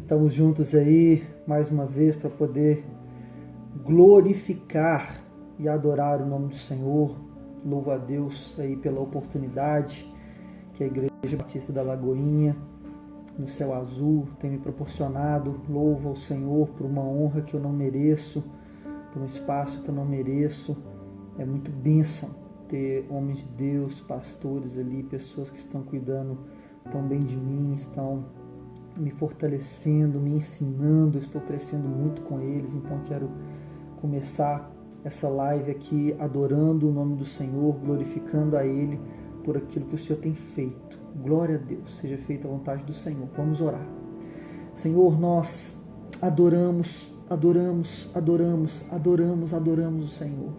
Estamos juntos aí mais uma vez para poder glorificar e adorar o nome do Senhor. Louvo a Deus aí pela oportunidade que a Igreja Batista da Lagoinha, no Céu Azul, tem me proporcionado. Louvo ao Senhor por uma honra que eu não mereço, por um espaço que eu não mereço. É muito bênção ter homens de Deus, pastores ali, pessoas que estão cuidando tão bem de mim, estão me fortalecendo, me ensinando. Eu estou crescendo muito com eles, então quero começar essa live aqui adorando o nome do Senhor, glorificando a Ele por aquilo que o Senhor tem feito. Glória a Deus, seja feita a vontade do Senhor. Vamos orar. Senhor, nós adoramos o Senhor.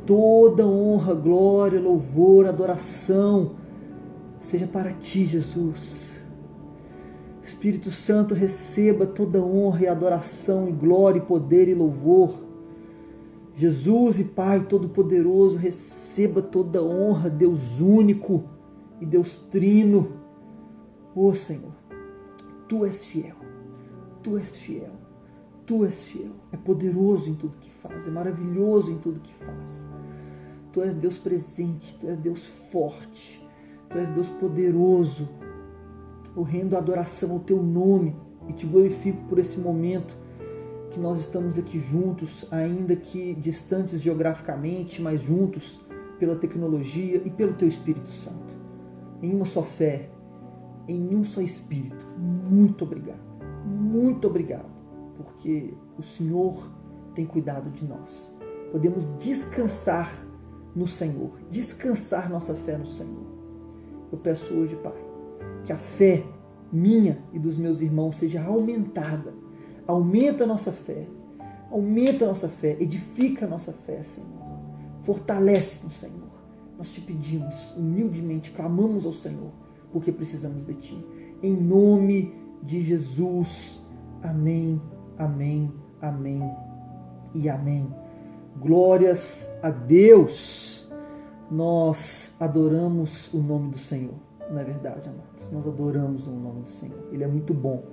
Toda honra, glória, louvor, adoração seja para Ti, Jesus. Espírito Santo, receba toda honra e adoração e glória e poder e louvor. Jesus e Pai Todo-Poderoso, receba toda honra, Deus único e Deus trino. Ó Senhor, Tu és fiel, Tu és fiel, Tu és fiel. É poderoso em tudo que faz, é maravilhoso em tudo que faz. Tu és Deus presente, Tu és Deus forte, Tu és Deus poderoso. Eu rendo a adoração ao Teu nome e Te glorifico por esse momento que nós estamos aqui juntos, ainda que distantes geograficamente, mas juntos pela tecnologia e pelo Teu Espírito Santo. Em uma só fé, em um só Espírito. Muito obrigado, porque o Senhor tem cuidado de nós. Podemos descansar no Senhor, descansar nossa fé no Senhor. Eu peço hoje, Pai, que a fé minha e dos meus irmãos seja aumentada. Aumenta a nossa fé, edifica a nossa fé, Senhor. Fortalece-nos, Senhor. Nós Te pedimos humildemente, clamamos ao Senhor, porque precisamos de Ti. Em nome de Jesus. Amém, amém, amém e amém. Glórias a Deus. Nós adoramos o nome do Senhor. Não é verdade, amados? Nós adoramos o nome do Senhor. Ele é muito bom.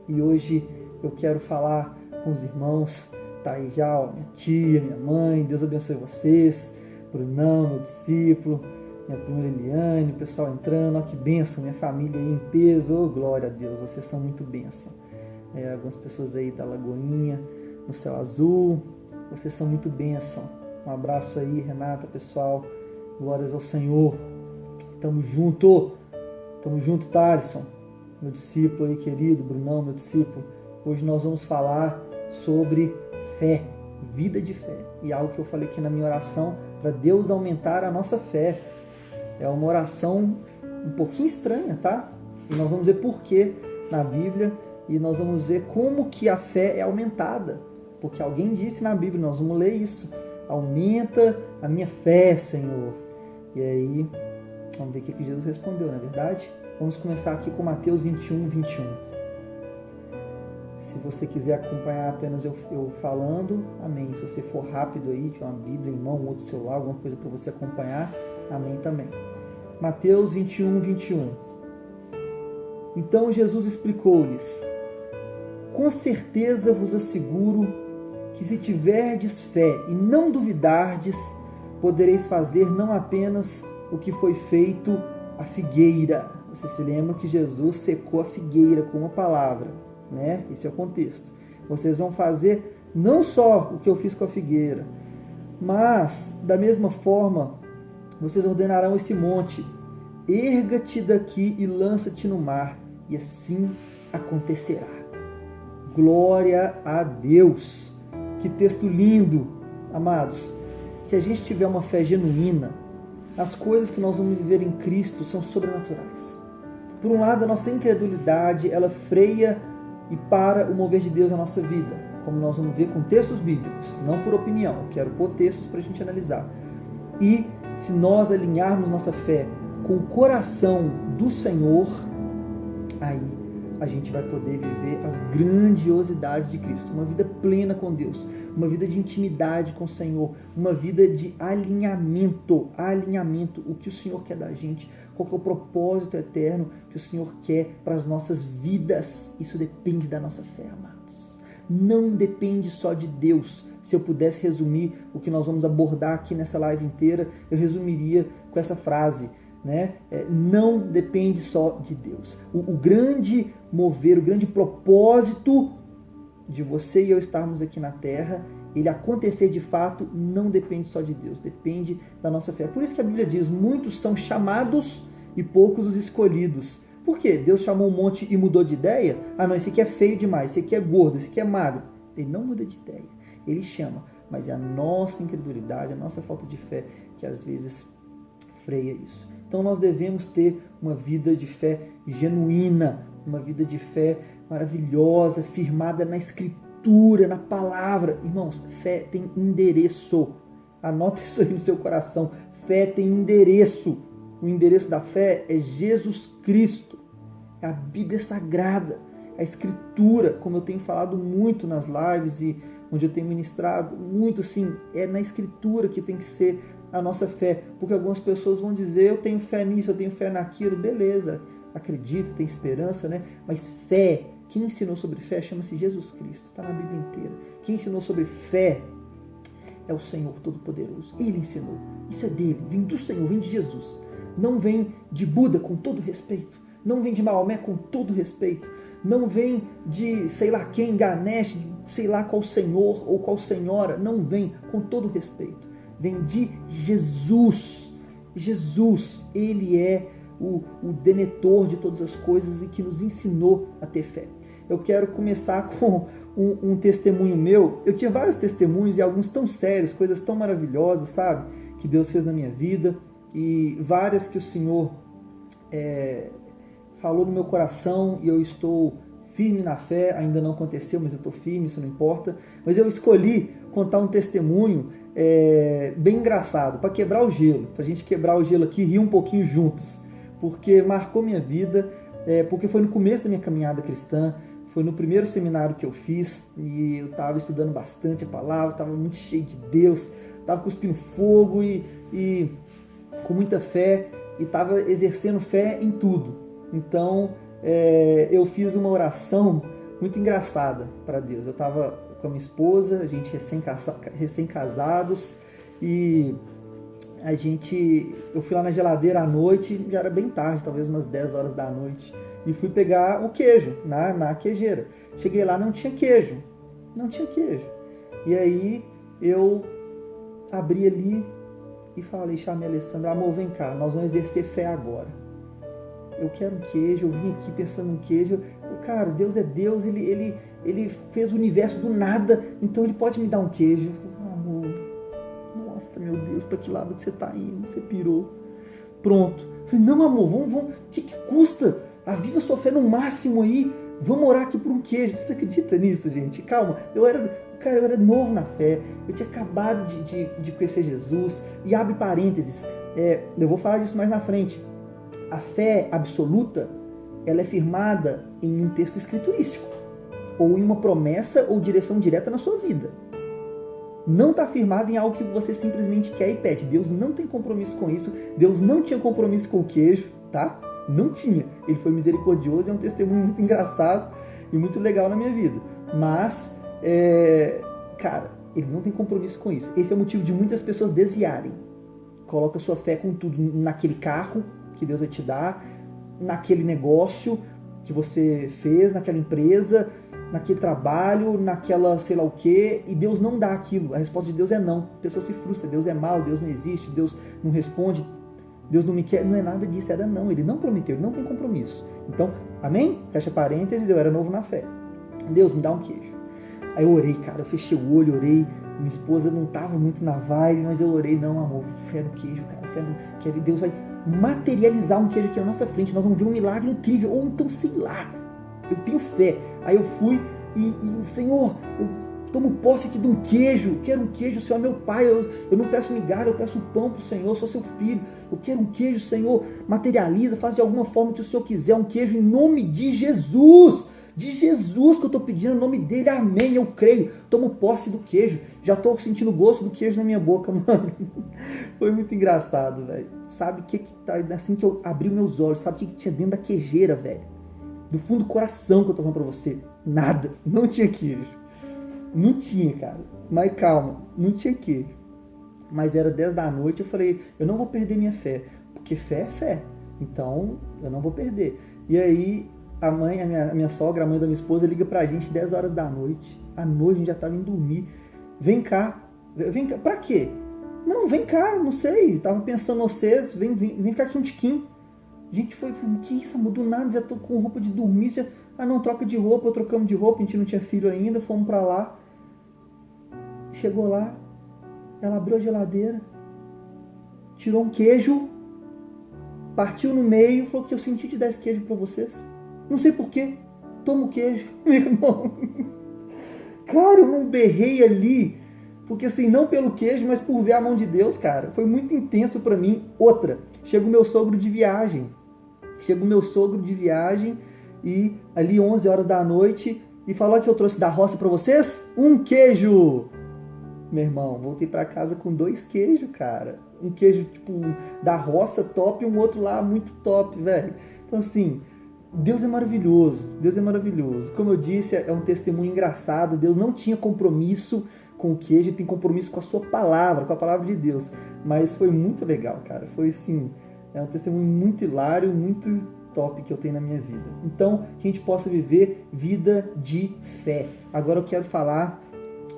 E hoje eu quero falar com os irmãos. Tá aí já, ó, minha tia, minha mãe. Deus abençoe vocês. Brunão, meu discípulo. Minha prima Eliane, o pessoal entrando. Ó, que bênção. Minha família aí em peso. Oh, glória a Deus. Vocês são muito bênção. Algumas pessoas aí da Lagoinha, no Céu Azul. Vocês são muito bênção. Um abraço aí, Renata, pessoal. Glórias ao Senhor. Tamo junto. Tamo junto, Thaleson, meu discípulo aí querido, Brunão, meu discípulo. Hoje nós vamos falar sobre fé, vida de fé. E algo que eu falei aqui na minha oração, para Deus aumentar a nossa fé. É uma oração um pouquinho estranha, tá? E nós vamos ver porquê na Bíblia e nós vamos ver como que a fé é aumentada. Porque alguém disse na Bíblia, nós vamos ler isso. Aumenta a minha fé, Senhor. E aí, vamos ver o que Jesus respondeu, não é verdade? Vamos começar aqui com Mateus 21, 21. Se você quiser acompanhar apenas eu falando, amém. Se você for rápido aí, tiver uma Bíblia em mão, um outro celular, alguma coisa para você acompanhar, amém também. Mateus 21, 21. Então Jesus explicou-lhes: com certeza vos asseguro que se tiverdes fé e não duvidardes, podereis fazer não apenas o que foi feito à figueira. Você se lembra que Jesus secou a figueira com uma palavra, né? Esse é o contexto. Vocês vão fazer não só o que eu fiz com a figueira, mas da mesma forma vocês ordenarão esse monte: erga-te daqui e lança-te no mar, e assim acontecerá. Glória a Deus. Que texto lindo, amados. Se a gente tiver uma fé genuína, as coisas que nós vamos viver em Cristo são sobrenaturais. Por um lado, a nossa incredulidade, ela freia e para o mover de Deus na nossa vida, como nós vamos ver com textos bíblicos, não por opinião. Eu quero pôr textos para a gente analisar. E se nós alinharmos nossa fé com o coração do Senhor, aí a gente vai poder viver as grandiosidades de Cristo, uma vida plena com Deus, uma vida de intimidade com o Senhor, uma vida de alinhamento, o que o Senhor quer da gente, qual que é o propósito eterno que o Senhor quer para as nossas vidas. Isso depende da nossa fé, amados. Não depende só de Deus. Se eu pudesse resumir o que nós vamos abordar aqui nessa live inteira, eu resumiria com essa frase, né? Não depende só de Deus. O grande mover, o grande propósito de você e eu estarmos aqui na Terra, ele acontecer de fato, não depende só de Deus, depende da nossa fé. Por isso que a Bíblia diz, muitos são chamados e poucos os escolhidos. Por quê? Deus chamou um monte e mudou de ideia? Ah não, esse aqui é feio demais, esse aqui é gordo, esse aqui é magro. Ele não muda de ideia, ele chama, mas é a nossa incredulidade, a nossa falta de fé que às vezes freia isso. Então nós devemos ter uma vida de fé genuína, uma vida de fé maravilhosa, firmada na Escritura, na palavra. Irmãos, fé tem endereço. Anota isso aí no seu coração. Fé tem endereço. O endereço da fé é Jesus Cristo. É a Bíblia Sagrada. A Escritura, como eu tenho falado muito nas lives e onde eu tenho ministrado, muito sim, é na Escritura que tem que ser a nossa fé, porque algumas pessoas vão dizer, eu tenho fé nisso, eu tenho fé naquilo, beleza, acredita, tem esperança, né? Mas fé, quem ensinou sobre fé chama-se Jesus Cristo, está na Bíblia inteira. Quem ensinou sobre fé é o Senhor Todo-Poderoso, Ele ensinou, isso é dele, vem do Senhor, vem de Jesus, não vem de Buda, com todo respeito, não vem de Maomé, com todo respeito, não vem de sei lá quem, Ganesh, sei lá qual senhor ou qual senhora, não vem, com todo respeito. Vem de Jesus. Jesus, Ele é o detentor de todas as coisas e que nos ensinou a ter fé. Eu quero começar com um testemunho meu. Eu tinha vários testemunhos e alguns tão sérios, coisas tão maravilhosas, sabe? Que Deus fez na minha vida e várias que o Senhor falou no meu coração e eu estou firme na fé. Ainda não aconteceu, mas eu estou firme, isso não importa. Mas eu escolhi contar um testemunho bem engraçado, para quebrar o gelo, para a gente quebrar o gelo aqui e rir um pouquinho juntos, porque marcou minha vida, porque foi no começo da minha caminhada cristã, foi no primeiro seminário que eu fiz, e eu estava estudando bastante a palavra, estava muito cheio de Deus, estava cuspindo fogo e com muita fé, e estava exercendo fé em tudo. Então eu fiz uma oração muito engraçada para Deus. Eu estava com a minha esposa, a gente recém-casados, e eu fui lá na geladeira à noite, já era bem tarde, talvez umas 10 horas da noite, e fui pegar o queijo na queijeira. Cheguei lá, não tinha queijo. E aí eu abri ali e chamei a Alessandra, amor, vem cá, nós vamos exercer fé agora. Eu quero um queijo, eu vim aqui pensando em queijo. Cara, Deus é Deus, Ele fez o universo do nada, então Ele pode me dar um queijo. Amor, nossa, meu Deus, para que lado que você está indo? Você pirou. Pronto. Falei, não, amor, vamos. O que custa? Aviva sua fé no máximo aí. Vamos orar aqui por um queijo. Você acredita nisso, gente? Calma. Eu era novo na fé. Eu tinha acabado de conhecer Jesus. E abre parênteses. Eu vou falar disso mais na frente. A fé absoluta, ela é firmada em um texto escriturístico, ou em uma promessa ou direção direta na sua vida. Não está firmada em algo que você simplesmente quer e pede. Deus não tem compromisso com isso. Deus não tinha compromisso com o queijo, tá? Não tinha. Ele foi misericordioso, é um testemunho muito engraçado e muito legal na minha vida. Mas, cara, ele não tem compromisso com isso. Esse é o motivo de muitas pessoas desviarem. Coloca sua fé com tudo naquele carro que Deus vai te dar, naquele negócio que você fez, naquela empresa, naquele trabalho, naquela sei lá o quê, e Deus não dá aquilo. A resposta de Deus é não. A pessoa se frustra, Deus é mau, Deus não existe, Deus não responde, Deus não me quer. Não é nada disso, era não. Ele não prometeu, ele não tem compromisso. Então, amém? Fecha parênteses, eu era novo na fé. Deus, me dá um queijo. Aí eu orei, cara, eu fechei o olho, orei. Minha esposa não estava muito na vibe, mas eu orei, não, amor, fé no queijo, cara, fé no... que Deus vai materializar um queijo aqui na nossa frente, nós vamos ver um milagre incrível, ou então, sei lá, eu tenho fé. Aí eu fui e Senhor, eu Tomo posse aqui de um queijo. Quero um queijo, o Senhor é meu Pai. Eu não peço migalha, eu peço pão para o Senhor. Sou seu filho. Eu quero um queijo, Senhor. Materializa, faz de alguma forma que o Senhor quiser. Um queijo em nome de Jesus. De Jesus que eu estou pedindo, em nome dele. Amém, eu creio. Tomo posse do queijo. Já estou sentindo o gosto do queijo na minha boca, mano. Foi muito engraçado, velho. Sabe o que tá, assim que eu abri meus olhos, sabe o que tinha dentro da queijeira, velho? Do fundo do coração que eu tô falando pra você. Nada. Não tinha queijo. Não tinha, cara. Mas calma, não tinha queijo. Mas era 10 da noite, eu falei, eu não vou perder minha fé. Porque fé é fé. Então, eu não vou perder. E aí, a minha sogra, a mãe da minha esposa, liga pra gente 10 horas da noite. À noite, a gente já tava indo dormir. Vem cá. Pra quê? Não, vem cá, não sei. Tava pensando em vocês. Vem ficar aqui um tiquinho. A gente foi, que isso, amor? Do nada, já tô com roupa de dormir. Já... Ah, não, troca de roupa. Trocamos de roupa. A gente não tinha filho ainda. Fomos pra lá. Chegou lá. Ela abriu a geladeira. Tirou um queijo. Partiu no meio. Falou que eu senti de dar esse queijo pra vocês. Não sei porquê. Toma o queijo. Meu irmão. Cara, eu não berrei ali. Porque assim, não pelo queijo, mas por ver a mão de Deus, cara. Foi muito intenso pra mim. Outra. Chega o meu sogro de viagem. E ali 11 horas da noite. E falou que eu trouxe da roça pra vocês. Um queijo. Meu irmão, voltei pra casa com 2 queijos, cara. Um queijo, tipo, da roça top e um outro lá muito top, velho. Então, assim, Deus é maravilhoso. Deus é maravilhoso. Como eu disse, é um testemunho engraçado. Deus não tinha compromisso com o queijo, tem compromisso com a sua palavra, com a palavra de Deus. Mas foi muito legal, cara. Foi, assim, é um testemunho muito hilário, muito top que eu tenho na minha vida. Então, que a gente possa viver vida de fé. Agora eu quero falar...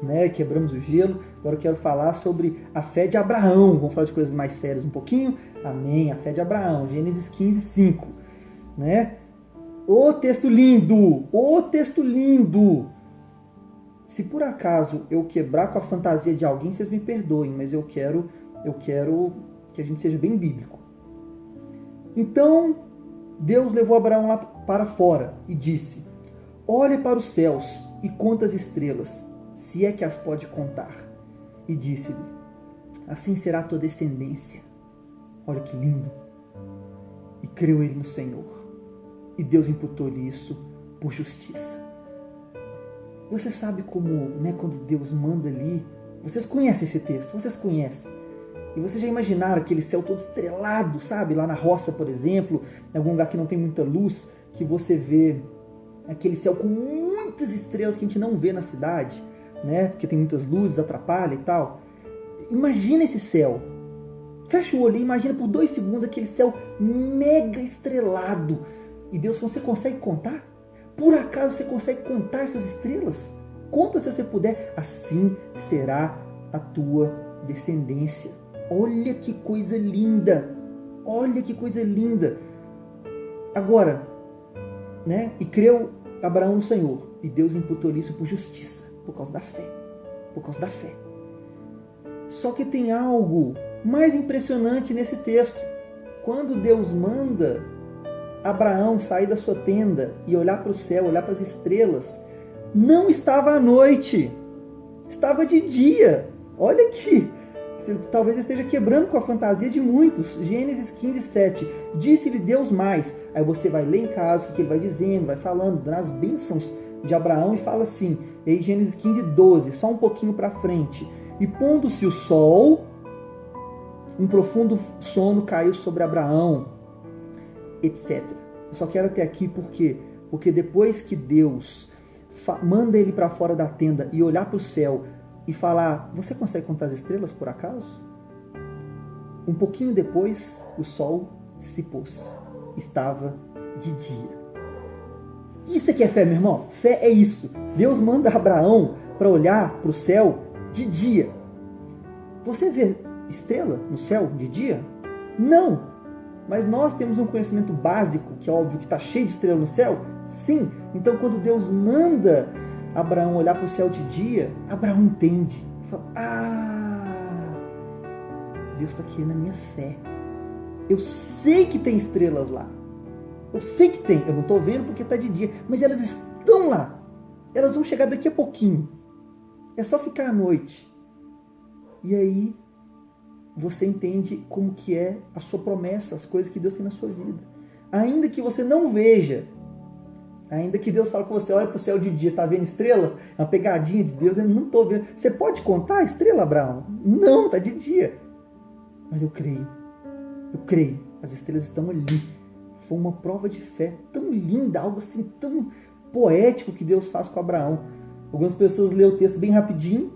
Né, quebramos o gelo, agora eu quero falar sobre a fé de Abraão. Vamos falar de coisas mais sérias um pouquinho. Amém, a fé de Abraão, Gênesis 15, 5. Né? Ô texto lindo! Ô texto lindo! Se por acaso eu quebrar com a fantasia de alguém, vocês me perdoem, mas eu quero que a gente seja bem bíblico. Então, Deus levou Abraão lá para fora e disse: olhe para os céus e conta as estrelas, se é que as pode contar. E disse-lhe: assim será a tua descendência. Olha que lindo. E creu ele no Senhor. E Deus imputou-lhe isso por justiça. Você sabe como, né, quando Deus manda ali... Vocês conhecem esse texto, vocês conhecem. E vocês já imaginaram aquele céu todo estrelado, sabe? Lá na roça, por exemplo, em algum lugar que não tem muita luz, que você vê aquele céu com muitas estrelas que a gente não vê na cidade, né? Porque tem muitas luzes, atrapalha e tal. Imagina esse céu. Fecha o olho e imagina por 2 segundos aquele céu mega estrelado. E Deus, você consegue contar? Por acaso você consegue contar essas estrelas? Conta se você puder. Assim será a tua descendência. Olha que coisa linda. Olha que coisa linda. Agora, né? E creu Abraão no Senhor. E Deus imputou isso por justiça. Por causa da fé. Por causa da fé. Só que tem algo mais impressionante nesse texto. Quando Deus manda Abraão sair da sua tenda e olhar para o céu, olhar para as estrelas, não estava à noite. Estava de dia. Olha aqui. Talvez esteja quebrando com a fantasia de muitos. Gênesis 15, 7. Disse-lhe Deus mais. Aí você vai ler em casa o que ele vai dizendo, vai falando, dando as bênçãos de Abraão e fala assim, em Gênesis 15, 12, só um pouquinho para frente. E pondo-se o sol, um profundo sono caiu sobre Abraão, etc. Eu só quero até aqui porque depois que Deus manda ele para fora da tenda e olhar para o céu e falar, você consegue contar as estrelas por acaso? Um pouquinho depois, o sol se pôs. Estava de dia. Isso aqui é fé, meu irmão. Fé é isso. Deus manda Abraão para olhar para o céu de dia. Você vê estrela no céu de dia? Não. Mas nós temos um conhecimento básico, que é óbvio que está cheio de estrela no céu. Sim. Então quando Deus manda Abraão olhar para o céu de dia, Abraão entende. Fala, Deus está aqui na minha fé. Eu sei que tem estrelas lá. Eu sei que tem, eu não estou vendo porque está de dia, mas elas estão lá. Elas vão chegar daqui a pouquinho. É só ficar à noite. E aí você entende como que é a sua promessa, as coisas que Deus tem na sua vida. Ainda que você não veja, ainda que Deus fale com você, olha para o céu de dia, está vendo estrela? É uma pegadinha de Deus, eu não estou vendo. Você pode contar a estrela, Abraão? Não, está de dia. Mas eu creio, as estrelas estão ali. Foi uma prova de fé tão linda, algo assim tão poético que Deus faz com Abraão. Algumas pessoas lêem o texto bem rapidinho,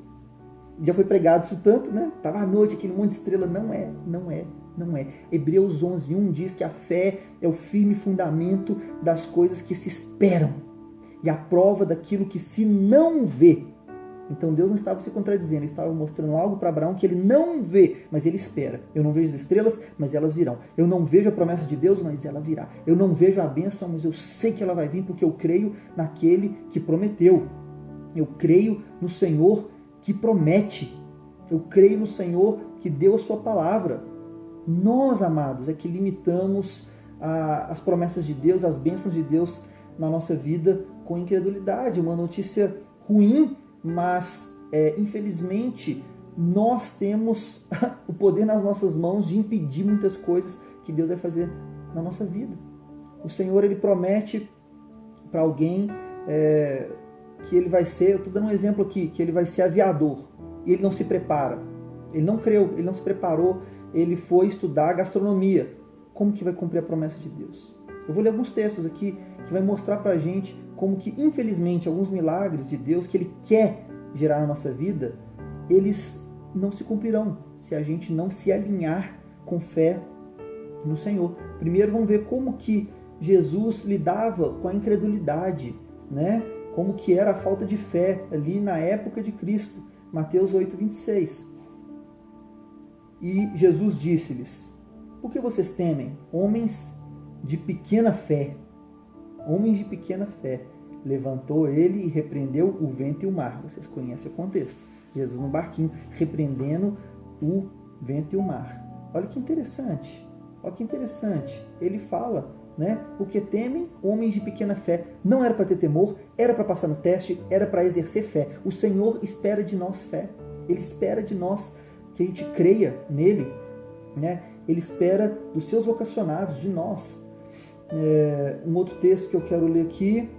já foi pregado isso tanto, né? Estava à noite, aquele monte de estrela. Não é. Hebreus 11:1 diz que a fé é o firme fundamento das coisas que se esperam e a prova daquilo que se não vê. Então Deus não estava se contradizendo, ele estava mostrando algo para Abraão que ele não vê, mas ele espera. Eu não vejo as estrelas, mas elas virão. Eu não vejo a promessa de Deus, mas ela virá. Eu não vejo a bênção, mas eu sei que ela vai vir, porque eu creio naquele que prometeu. Eu creio no Senhor que promete. Eu creio no Senhor que deu a sua palavra. Nós, amados, é que limitamos as promessas de Deus, as bênçãos de Deus na nossa vida com incredulidade. Uma notícia ruim, mas infelizmente nós temos o poder nas nossas mãos de impedir muitas coisas que Deus vai fazer na nossa vida. O Senhor, ele promete para alguém que ele vai ser, eu estou dando um exemplo aqui, que ele vai ser aviador, e ele não se prepara, ele não creu, ele não se preparou, ele foi estudar gastronomia. Como que vai cumprir a promessa de Deus? Eu vou ler alguns textos aqui que vai mostrar para a gente como que, infelizmente, alguns milagres de Deus que ele quer gerar na nossa vida, eles não se cumprirão se a gente não se alinhar com fé no Senhor. Primeiro vamos ver como que Jesus lidava com a incredulidade, né? Como que era a falta de fé ali na época de Cristo. Mateus 8:26. E Jesus disse-lhes: por que vocês temem, homens de pequena fé? Homens de pequena fé. Levantou ele e repreendeu o vento e o mar. Vocês conhecem o contexto. Jesus no barquinho, repreendendo o vento e o mar. Olha que interessante. Olha que interessante. Ele fala, né? Porque temem, homens de pequena fé. Não era para ter temor, era para passar no teste, era para exercer fé. O Senhor espera de nós fé. Ele espera de nós que a gente creia nele, né? Ele espera dos seus vocacionados, de nós. Um outro texto que eu quero ler aqui,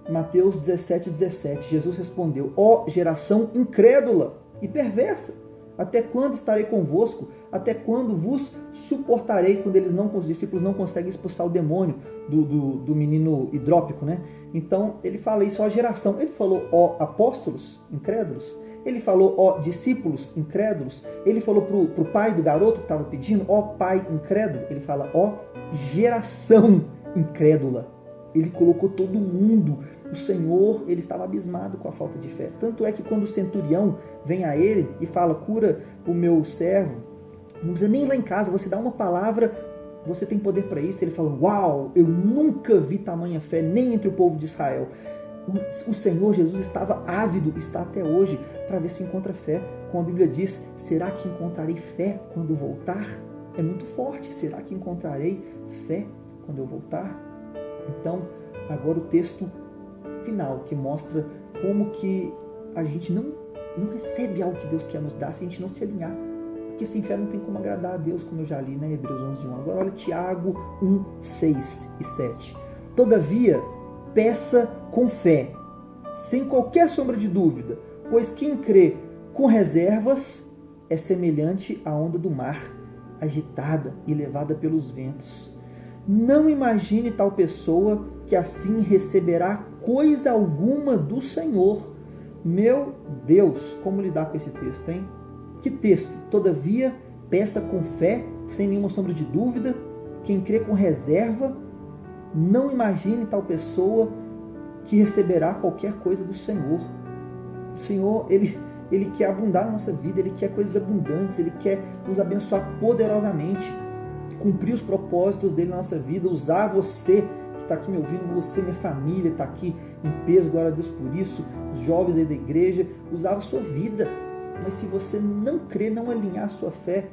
Mateus 17:17. Jesus respondeu: ó geração incrédula e perversa, até quando estarei convosco? Até quando vos suportarei? Quando os discípulos não conseguem expulsar o demônio do menino hidrópico, né? Então ele fala isso, ó geração. Ele falou ó apóstolos incrédulos. Ele falou ó discípulos incrédulos. Ele falou para o pai do garoto que estava pedindo, ó pai incrédulo. Ele fala ó geração incrédula. Ele colocou todo mundo. O Senhor, ele estava abismado com a falta de fé. Tanto é que quando o centurião vem a ele e fala, cura o meu servo, não precisa nem ir lá em casa, você dá uma palavra, você tem poder para isso. Ele fala, uau, eu nunca vi tamanha fé, nem entre o povo de Israel. O Senhor Jesus estava ávido, está até hoje, para ver se encontra fé. Como a Bíblia diz, será que encontrarei fé quando voltar? É muito forte, será que encontrarei fé quando eu voltar? Então, agora o texto final, que mostra como que a gente não recebe algo que Deus quer nos dar se a gente não se alinhar. Porque sem fé não tem como agradar a Deus, como eu já li, né? Hebreus 11:1. Agora olha Tiago 1:6 e 7. Todavia, peça com fé, sem qualquer sombra de dúvida, pois quem crê com reservas é semelhante à onda do mar, agitada e levada pelos ventos. Não imagine tal pessoa que assim receberá coisa alguma do Senhor. Meu Deus, como lidar com esse texto, hein? Que texto? Todavia, peça com fé, sem nenhuma sombra de dúvida. Quem crê com reserva, não imagine tal pessoa que receberá qualquer coisa do Senhor. O Senhor, Ele quer abundar na nossa vida, Ele quer coisas abundantes, Ele quer nos abençoar poderosamente, cumprir os propósitos dele na nossa vida, usar você que está aqui me ouvindo, você, minha família, está aqui em peso, glória a Deus por isso, os jovens aí da igreja, usar a sua vida. Mas se você não crer, não alinhar a sua fé,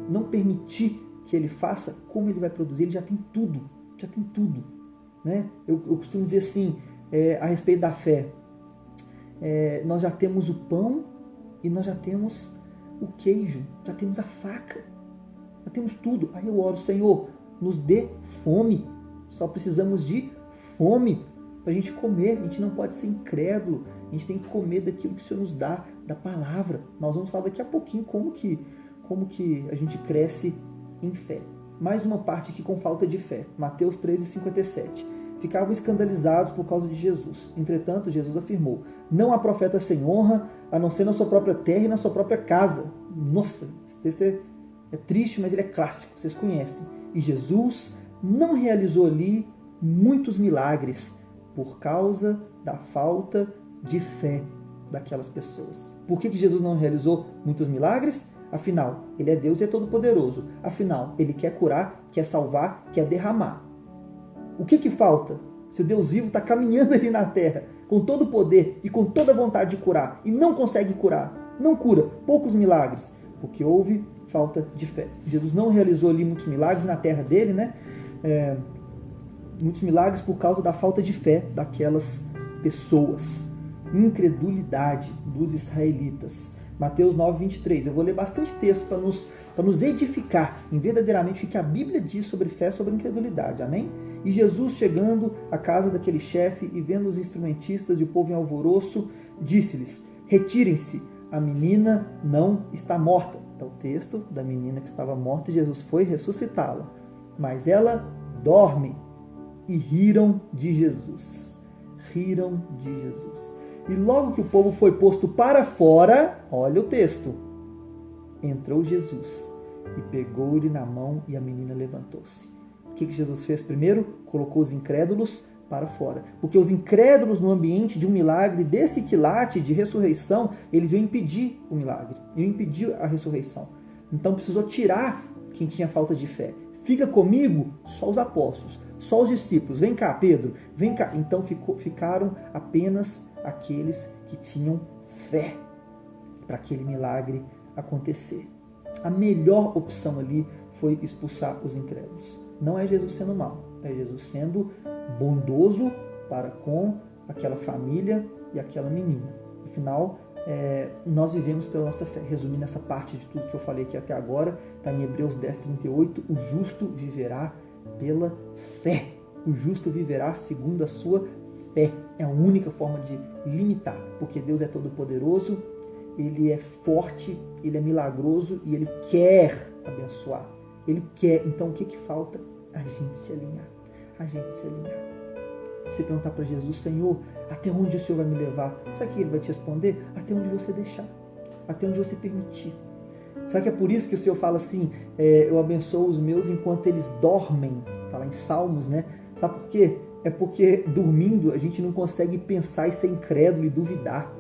não permitir que ele faça, como ele vai produzir? Ele já tem tudo, né? Eu costumo dizer assim, a respeito da fé, nós já temos o pão e nós já temos o queijo, já temos a faca, já temos tudo. Aí eu oro, Senhor, nos dê fome, só precisamos de fome para a gente comer. A gente não pode ser incrédulo, a gente tem que comer daquilo que o Senhor nos dá, da palavra. Nós vamos falar daqui a pouquinho como que a gente cresce em fé. Mais uma parte aqui com falta de fé. Mateus 13:57. Ficavam escandalizados por causa de Jesus. Entretanto, Jesus afirmou: não há profeta sem honra, a não ser na sua própria terra e na sua própria casa. Nossa, esse texto é triste, mas ele é clássico, vocês conhecem. E Jesus não realizou ali muitos milagres por causa da falta de fé daquelas pessoas. Por que Jesus não realizou muitos milagres? Afinal, Ele é Deus e é todo-poderoso. Afinal, Ele quer curar, quer salvar, quer derramar. O que falta? Se o Deus vivo está caminhando ali na terra, com todo o poder e com toda a vontade de curar, e não consegue curar, não cura, poucos milagres, porque houve falta de fé. Jesus não realizou ali muitos milagres na terra dele, né? Muitos milagres por causa da falta de fé daquelas pessoas. Incredulidade dos israelitas. Mateus 9:23. Eu vou ler bastante texto para nos edificar em verdadeiramente o que a Bíblia diz sobre fé, sobre incredulidade. Amém? E Jesus, chegando à casa daquele chefe e vendo os instrumentistas e o povo em alvoroço, disse-lhes: retirem-se, a menina não está morta. É o texto da menina que estava morta e Jesus foi ressuscitá-la. Mas ela dorme. E riram de Jesus. Riram de Jesus. E logo que o povo foi posto para fora, olha o texto, entrou Jesus e pegou-lhe na mão e a menina levantou-se. O que Jesus fez primeiro? Colocou os incrédulos para fora. Porque os incrédulos no ambiente de um milagre, desse quilate de ressurreição, eles iam impedir o milagre, iam impedir a ressurreição. Então precisou tirar quem tinha falta de fé. Fica comigo só os apóstolos, só os discípulos. Vem cá, Pedro, vem cá. Então ficaram apenas aqueles que tinham fé para aquele milagre acontecer. A melhor opção ali foi expulsar os incrédulos. Não é Jesus sendo mau, é Jesus sendo bondoso para com aquela família e aquela menina. Afinal, nós vivemos pela nossa fé. Resumindo essa parte de tudo que eu falei aqui até agora, está em Hebreus 10:38, o justo viverá pela fé. O justo viverá segundo a sua fé. É a única forma de limitar, porque Deus é todo-poderoso, Ele é forte, Ele é milagroso e Ele quer abençoar. Ele quer. Então o que falta? A gente se alinhar. A gente se alinhar. Você perguntar para Jesus: Senhor, até onde o Senhor vai me levar? Sabe o que Ele vai te responder? Até onde você deixar. Até onde você permitir. Sabe que é por isso que o Senhor fala assim: eu abençoo os meus enquanto eles dormem? Está lá em Salmos, né? Sabe por quê? É porque dormindo a gente não consegue pensar e ser incrédulo e duvidar.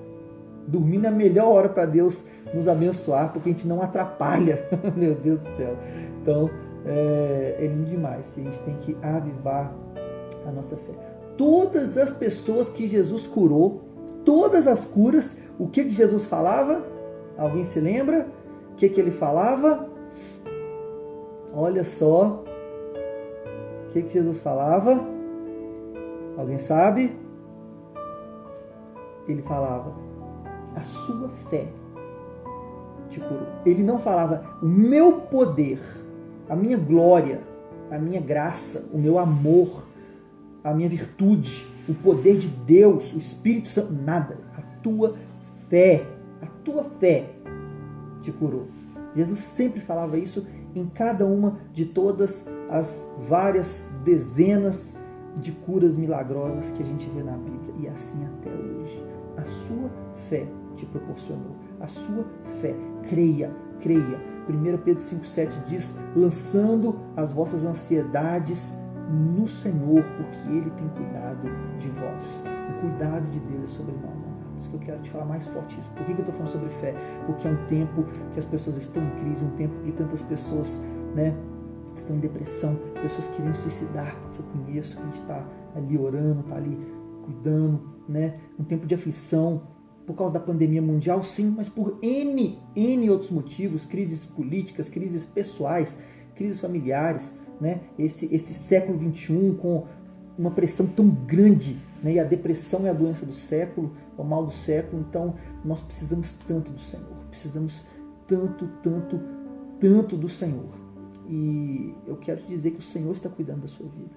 Dormindo é a melhor hora para Deus nos abençoar, porque a gente não atrapalha. Meu Deus do céu. Então, é lindo demais. A gente tem que avivar a nossa fé. Todas as pessoas que Jesus curou, todas as curas, o que Jesus falava? Alguém se lembra? O que ele falava? Olha só. O que Jesus falava? Alguém sabe? Ele falava: a sua fé te curou. Ele não falava: o meu poder, a minha glória, a minha graça, o meu amor, a minha virtude, o poder de Deus, o Espírito Santo, nada. A tua fé te curou. Jesus sempre falava isso em cada uma de todas as várias dezenas de curas milagrosas que a gente vê na Bíblia. E assim até hoje. A sua fé te proporcionou. A sua fé. Creia. 1 Pedro 5,7 diz: lançando as vossas ansiedades no Senhor, porque Ele tem cuidado de vós. O cuidado de Deus é sobre nós, amados. Que eu quero te falar mais forte isso. Por que eu estou falando sobre fé? Porque é um tempo que as pessoas estão em crise, um tempo que tantas pessoas, estão em depressão, pessoas querem suicidar, porque eu conheço que a gente está ali orando, está ali cuidando, um tempo de aflição, por causa da pandemia mundial, sim, mas por N outros motivos, crises políticas, crises pessoais, crises familiares, esse século XXI com uma pressão tão grande, né? E a depressão é a doença do século, é o mal do século. Então nós precisamos tanto do Senhor, precisamos tanto do Senhor. E eu quero te dizer que o Senhor está cuidando da sua vida.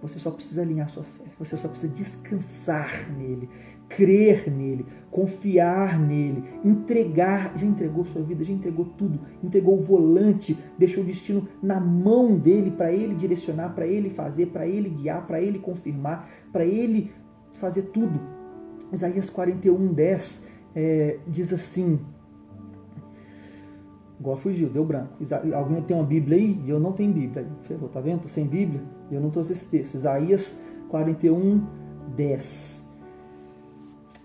Você só precisa alinhar sua fé, você só precisa descansar nele, crer nele, confiar nele, entregar. Já entregou sua vida, já entregou tudo, entregou o volante, deixou o destino na mão dele, para ele direcionar, para ele fazer, para ele guiar, para ele confirmar, para ele fazer tudo. Isaías 41:10 diz assim, igual fugiu, deu branco. Alguém tem uma Bíblia aí? E eu não tenho Bíblia. Ferrou, tá vendo? Tô sem Bíblia e eu não trouxe esse texto. Isaías 41:10.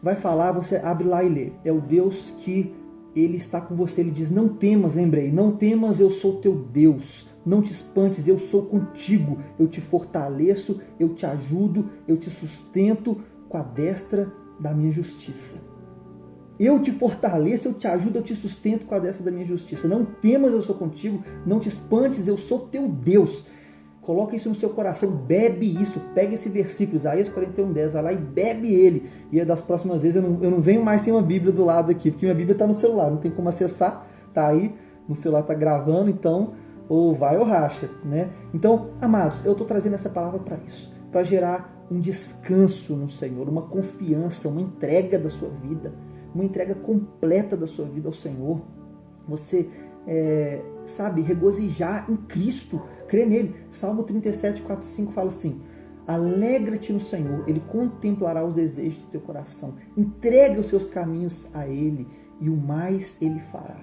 Vai falar, você abre lá e lê. É o Deus que ele está com você. Ele diz, não temas, lembrei. Não temas, eu sou teu Deus. Não te espantes, eu sou contigo. Eu te fortaleço, eu te ajudo, eu te sustento com a destra da minha justiça. Eu te fortaleço, eu te ajudo, eu te sustento com a destra da minha justiça. Não temas, eu sou contigo. Não te espantes, eu sou teu Deus. Coloca isso no seu coração, bebe isso, pega esse versículo, Isaías 41:10, vai lá e bebe ele. E das próximas vezes eu não venho mais sem uma Bíblia do lado aqui, porque minha Bíblia está no celular, não tem como acessar, tá aí, no celular está gravando, então ou vai ou racha, né? Então, amados, eu estou trazendo essa palavra para isso, para gerar um descanso no Senhor, uma confiança, uma entrega da sua vida, uma entrega completa da sua vida ao Senhor. Você regozijar em Cristo, crer nele. Salmo 37, 4, 5 fala assim, alegra-te no Senhor, ele contemplará os desejos do teu coração, entrega os seus caminhos a ele e o mais ele fará.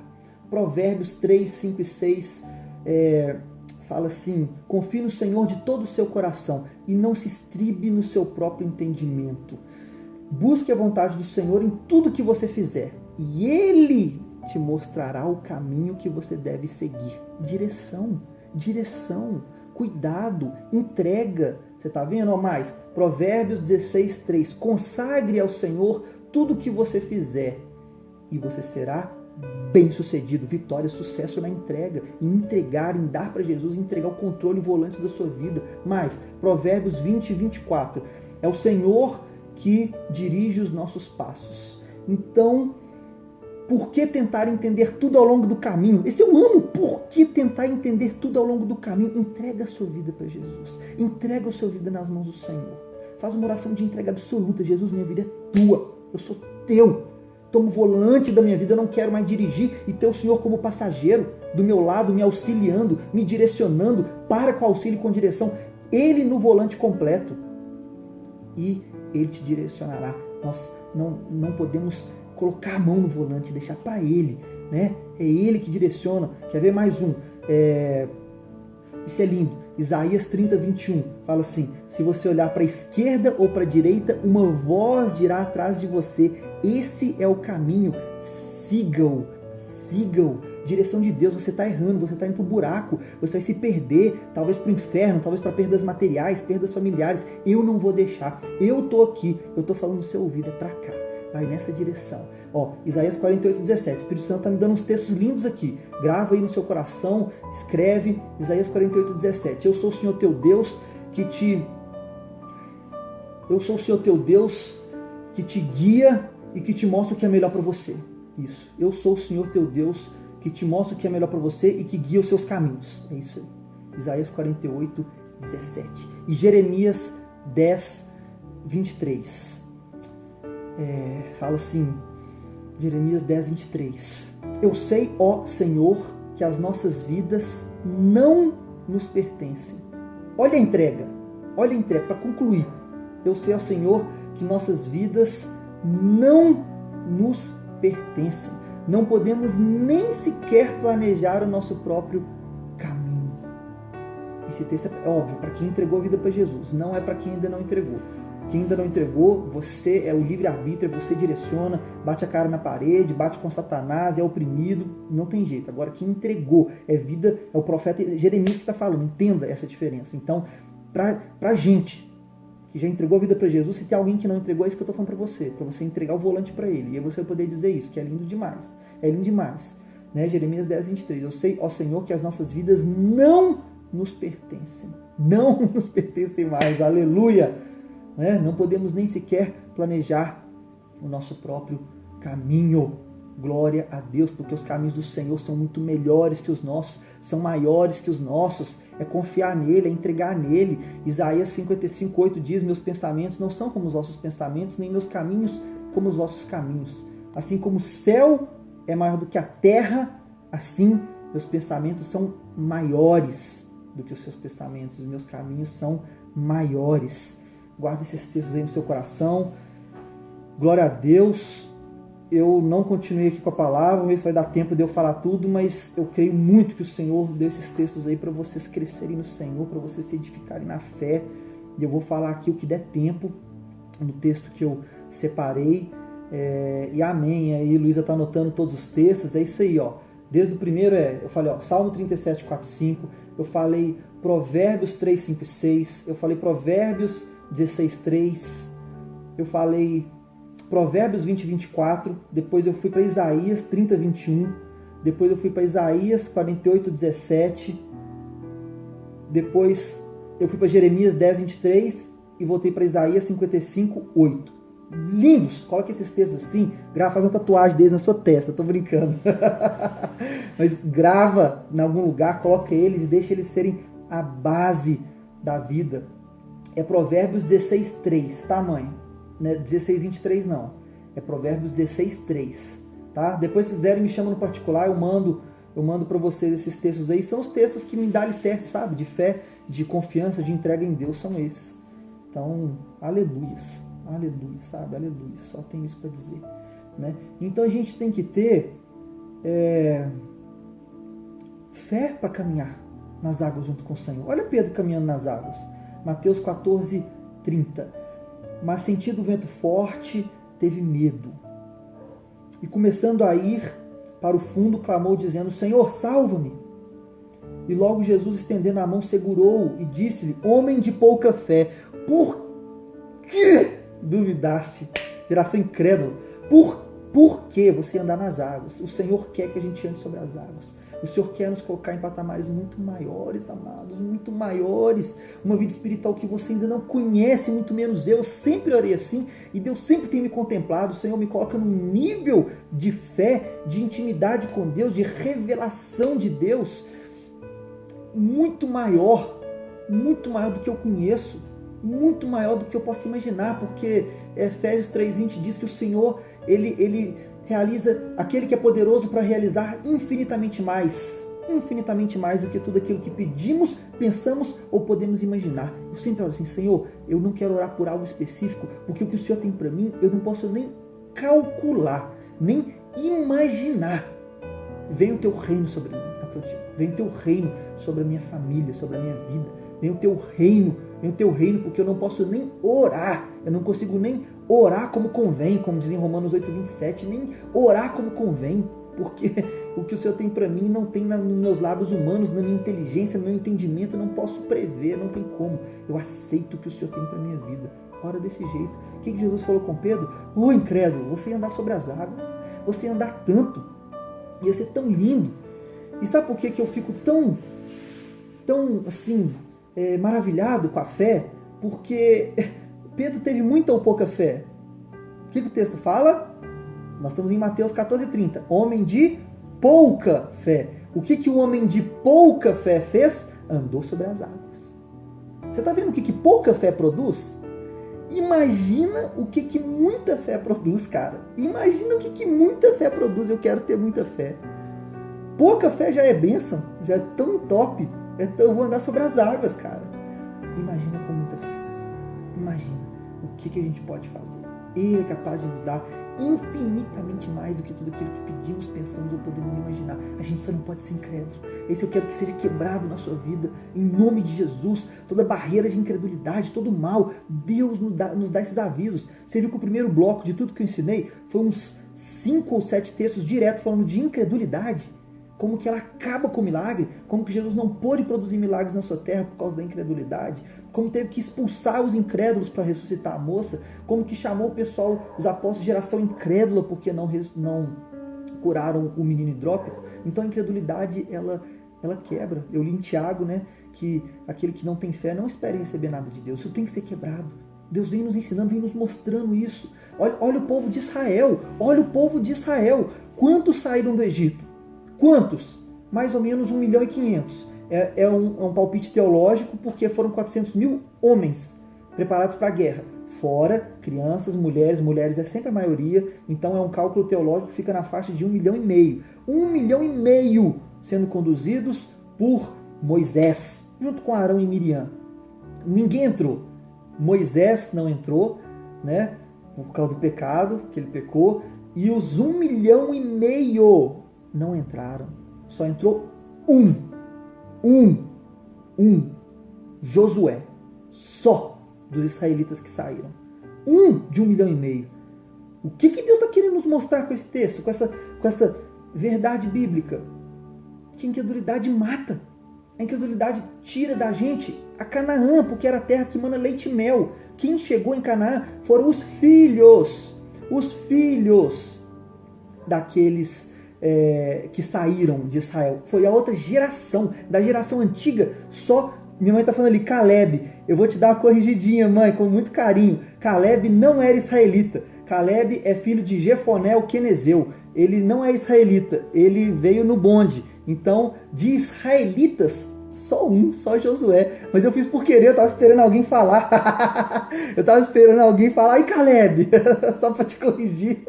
Provérbios 3, 5 e 6 fala assim, confie no Senhor de todo o seu coração e não se estribe no seu próprio entendimento. Busque a vontade do Senhor em tudo que você fizer e ele te mostrará o caminho que você deve seguir. Direção, cuidado, entrega. Você está vendo ou mais? Provérbios 16:3. Consagre ao Senhor tudo o que você fizer e você será bem-sucedido. Vitória, sucesso na entrega. Em entregar, em dar para Jesus, em entregar o controle volante da sua vida. Mais, Provérbios 20:24. É o Senhor que dirige os nossos passos. Então, por que tentar entender tudo ao longo do caminho? Esse eu amo. Por que tentar entender tudo ao longo do caminho? Entrega a sua vida para Jesus. Entrega a sua vida nas mãos do Senhor. Faz uma oração de entrega absoluta. Jesus, minha vida é tua. Eu sou teu. Tomo o volante da minha vida. Eu não quero mais dirigir e ter o Senhor como passageiro do meu lado, me auxiliando, me direcionando. Para com auxílio e com direção. Ele no volante completo. E Ele te direcionará. Nós não podemos colocar a mão no volante, deixar para Ele, né? É Ele que direciona. Quer ver mais um? Isso é lindo. Isaías 30:21 fala assim, se você olhar para a esquerda ou para a direita, uma voz dirá atrás de você, esse é o caminho, siga-o. Direção de Deus. Você está errando, você está indo para o buraco, você vai se perder, talvez para o inferno, talvez para perdas materiais, perdas familiares. Eu não vou deixar, eu estou aqui, eu estou falando no seu ouvido, é para cá. Vai nessa direção. Isaías 48:17. O Espírito Santo está me dando uns textos lindos aqui. Grava aí no seu coração, escreve. Isaías 48:17. Eu sou o Senhor teu Deus que te guia e que te mostra o que é melhor para você. Isso. Eu sou o Senhor teu Deus que te mostra o que é melhor para você e que guia os seus caminhos. É isso aí. Isaías 48:17. E Jeremias 10:23. Fala assim, Jeremias 10:23. Eu sei, ó Senhor, que as nossas vidas não nos pertencem. Olha a entrega, para concluir. Eu sei, ó Senhor, que nossas vidas não nos pertencem. Não podemos nem sequer planejar o nosso próprio caminho. Esse texto é óbvio, para quem entregou a vida para Jesus, não é para quem ainda não entregou. Quem ainda não entregou, você é o livre-arbítrio, você direciona, bate a cara na parede, bate com Satanás, é oprimido, não tem jeito. Agora, quem entregou é vida, é o profeta Jeremias que está falando, entenda essa diferença. Então, para gente que já entregou a vida para Jesus, se tem alguém que não entregou, é isso que eu estou falando para você entregar o volante para ele. E aí você vai poder dizer isso, que é lindo demais. É lindo demais. Né? Jeremias 10:23. Eu sei, ó Senhor, que as nossas vidas não nos pertencem. Não nos pertencem mais. Aleluia! né? Não podemos nem sequer planejar o nosso próprio caminho. Glória a Deus, porque os caminhos do Senhor são muito melhores que os nossos, são maiores que os nossos. É confiar nele, é entregar nele. Isaías 55:8 diz: meus pensamentos não são como os vossos pensamentos, nem meus caminhos como os vossos caminhos. Assim como o céu é maior do que a terra, assim meus pensamentos são maiores do que os seus pensamentos, os meus caminhos são maiores. Guarda esses textos aí no seu coração. Glória a Deus. Eu não continuei aqui com a palavra, vamos ver se vai dar tempo de eu falar tudo, mas eu creio muito que o Senhor deu esses textos aí para vocês crescerem no Senhor, para vocês se edificarem na fé. E eu vou falar aqui o que der tempo, no texto que eu separei. E amém. Aí Luísa está anotando todos os textos, é isso aí, ó. Desde o primeiro eu falei, ó, Salmo 37, 4, 5, eu falei Provérbios 3, 5 e 6, eu falei Provérbios 16, 3, eu falei Provérbios 20, 24, depois eu fui para Isaías 30, 21, depois eu fui para Isaías 48, 17, depois eu fui para Jeremias 10, 23 e voltei para Isaías 55, 8. Lindos! Coloque esses textos assim, faz uma tatuagem deles na sua testa, tô brincando. Mas grava em algum lugar, coloca eles e deixa eles serem a base da vida. É Provérbios 16, 3, tá, mãe? Não é 16, 23 não. É Provérbios 16, 3, tá? Depois se quiserem me chamam no particular, eu mando para vocês esses textos aí. São os textos que me dão alicerce, sabe? De fé, de confiança, de entrega em Deus, são esses. Então, aleluias. Aleluia, sabe? Aleluia. Só tenho isso para dizer, né? Então a gente tem que ter fé para caminhar nas águas junto com o Senhor. Olha Pedro caminhando nas águas. Mateus 14, 30. Mas sentindo o vento forte, teve medo. E começando a ir para o fundo, clamou dizendo: Senhor, salva-me. E logo Jesus, estendendo a mão, segurou-o e disse-lhe: homem de pouca fé, por que duvidaste? Geração incrédula. Por que você andar nas águas? O Senhor quer que a gente ande sobre as águas. O Senhor quer nos colocar em patamares muito maiores, amados, muito maiores. Uma vida espiritual que você ainda não conhece, muito menos eu. Eu sempre orei assim e Deus sempre tem me contemplado. O Senhor me coloca num nível de fé, de intimidade com Deus, de revelação de Deus muito maior do que eu conheço, muito maior do que eu posso imaginar, porque Efésios 3:20 diz que o Senhor, ele realiza, aquele que é poderoso para realizar infinitamente mais do que tudo aquilo que pedimos, pensamos ou podemos imaginar. Eu sempre oro assim: Senhor, eu não quero orar por algo específico, porque o que o Senhor tem para mim, eu não posso nem calcular, nem imaginar. Venha o teu reino sobre mim, é o que eu digo. Venha o teu reino sobre a minha família, sobre a minha vida. Venha o teu reino, porque eu não posso nem orar, eu não consigo nem orar como convém, como diz em Romanos 8:27, nem orar como convém, porque o que o Senhor tem para mim não tem nos meus lábios humanos, na minha inteligência, no meu entendimento, eu não posso prever, não tem como. Eu aceito o que o Senhor tem para minha vida. Ora desse jeito. O que Jesus falou com Pedro? Ô incrédulo, você ia andar sobre as águas, você ia andar tanto, ia ser tão lindo. E sabe por que eu fico tão assim, maravilhado com a fé? Porque Pedro teve muita ou pouca fé. O que o texto fala? Nós estamos em Mateus 14:30. Homem de pouca fé. O que o homem de pouca fé fez? Andou sobre as águas. Você está vendo o que pouca fé produz? Imagina o que muita fé produz, cara. Imagina o que muita fé produz. Eu quero ter muita fé. Pouca fé já é bênção, já é tão top. Então eu vou andar sobre as águas, cara. Imagina com muita fé. Imagina o que a gente pode fazer. Ele é capaz de nos dar infinitamente mais do que tudo aquilo que pedimos, pensamos ou podemos imaginar. A gente só não pode ser incrédulo. Esse eu quero que seja quebrado na sua vida, em nome de Jesus. Toda barreira de incredulidade, todo mal, Deus nos dá esses avisos. Você viu que o primeiro bloco de tudo que eu ensinei foi uns 5 ou 7 textos direto falando de incredulidade. Como que ela acaba com o milagre, como que Jesus não pôde produzir milagres na sua terra por causa da incredulidade, como teve que expulsar os incrédulos para ressuscitar a moça, como que chamou o pessoal, os apóstolos de geração incrédula, porque não curaram o menino hidrópico. Então a incredulidade, ela quebra. Eu li em Tiago, né, que aquele que não tem fé não espere receber nada de Deus. Isso tem que ser quebrado. Deus vem nos ensinando, vem nos mostrando isso. Olha o povo de Israel, olha o povo de Israel. Quantos saíram do Egito? Quantos? Mais ou menos 1.500.000. É um palpite teológico, porque foram 400.000 homens preparados para a guerra. Fora crianças, mulheres é sempre a maioria, então é um cálculo teológico que fica na faixa de 1,5 milhão. 1,5 milhão sendo conduzidos por Moisés, junto com Arão e Miriam. Ninguém entrou. Moisés não entrou, né? Por causa do pecado, que ele pecou. E os 1,5 milhão não entraram. Só entrou um. Josué. Só dos israelitas que saíram. De 1,5 milhão. O que Deus está querendo nos mostrar com esse texto? Com essa verdade bíblica? Que a incredulidade mata. A incredulidade tira da gente a Canaã, porque era a terra que mana leite e mel. Quem chegou em Canaã foram os filhos daqueles que saíram de Israel. Foi a outra geração, da geração antiga. Só, minha mãe está falando ali, Caleb. Eu vou te dar uma corrigidinha, mãe, com muito carinho. Caleb não era israelita. Caleb é filho de Jefoné, o quenezeu. Ele não é israelita, ele veio no bonde. Então, de israelitas, só Josué. Mas eu fiz por querer, eu estava esperando alguém falar. Ai, Caleb, só para te corrigir.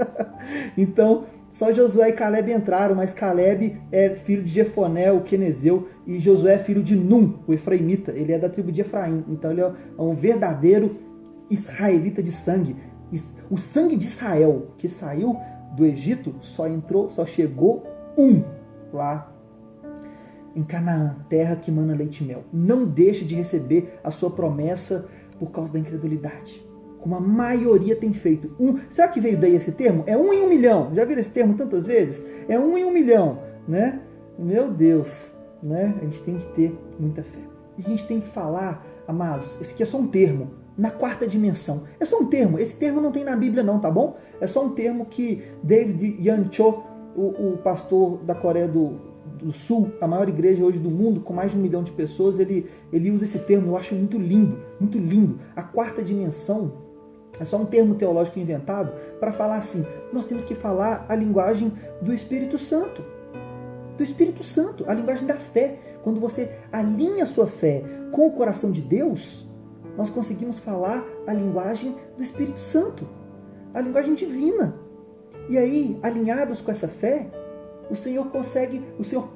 Então, só Josué e Caleb entraram, mas Caleb é filho de Jefoné, o quenezeu, e Josué é filho de Num, o efraimita. Ele é da tribo de Efraim, então ele é um verdadeiro israelita de sangue. O sangue de Israel, que saiu do Egito, só chegou lá em Canaã, terra que mana leite e mel. Não deixe de receber a sua promessa por causa da incredulidade, como a maioria tem feito. Será que veio daí esse termo? É 1 em 1 milhão. Já viram esse termo tantas vezes? É 1 em 1 milhão, né? Meu Deus, né? A gente tem que ter muita fé. E a gente tem que falar, amados, esse aqui é só um termo, na quarta dimensão. É só um termo. Esse termo não tem na Bíblia não, tá bom? É só um termo que David Yan Cho, o pastor da Coreia do Sul, a maior igreja hoje do mundo, com mais de 1 milhão de pessoas, ele usa esse termo. Eu acho muito lindo, muito lindo. A quarta dimensão é só um termo teológico inventado para falar assim, nós temos que falar a linguagem do Espírito Santo. Do Espírito Santo, a linguagem da fé. Quando você alinha a sua fé com o coração de Deus, nós conseguimos falar a linguagem do Espírito Santo, a linguagem divina. E aí, alinhados com essa fé, o Senhor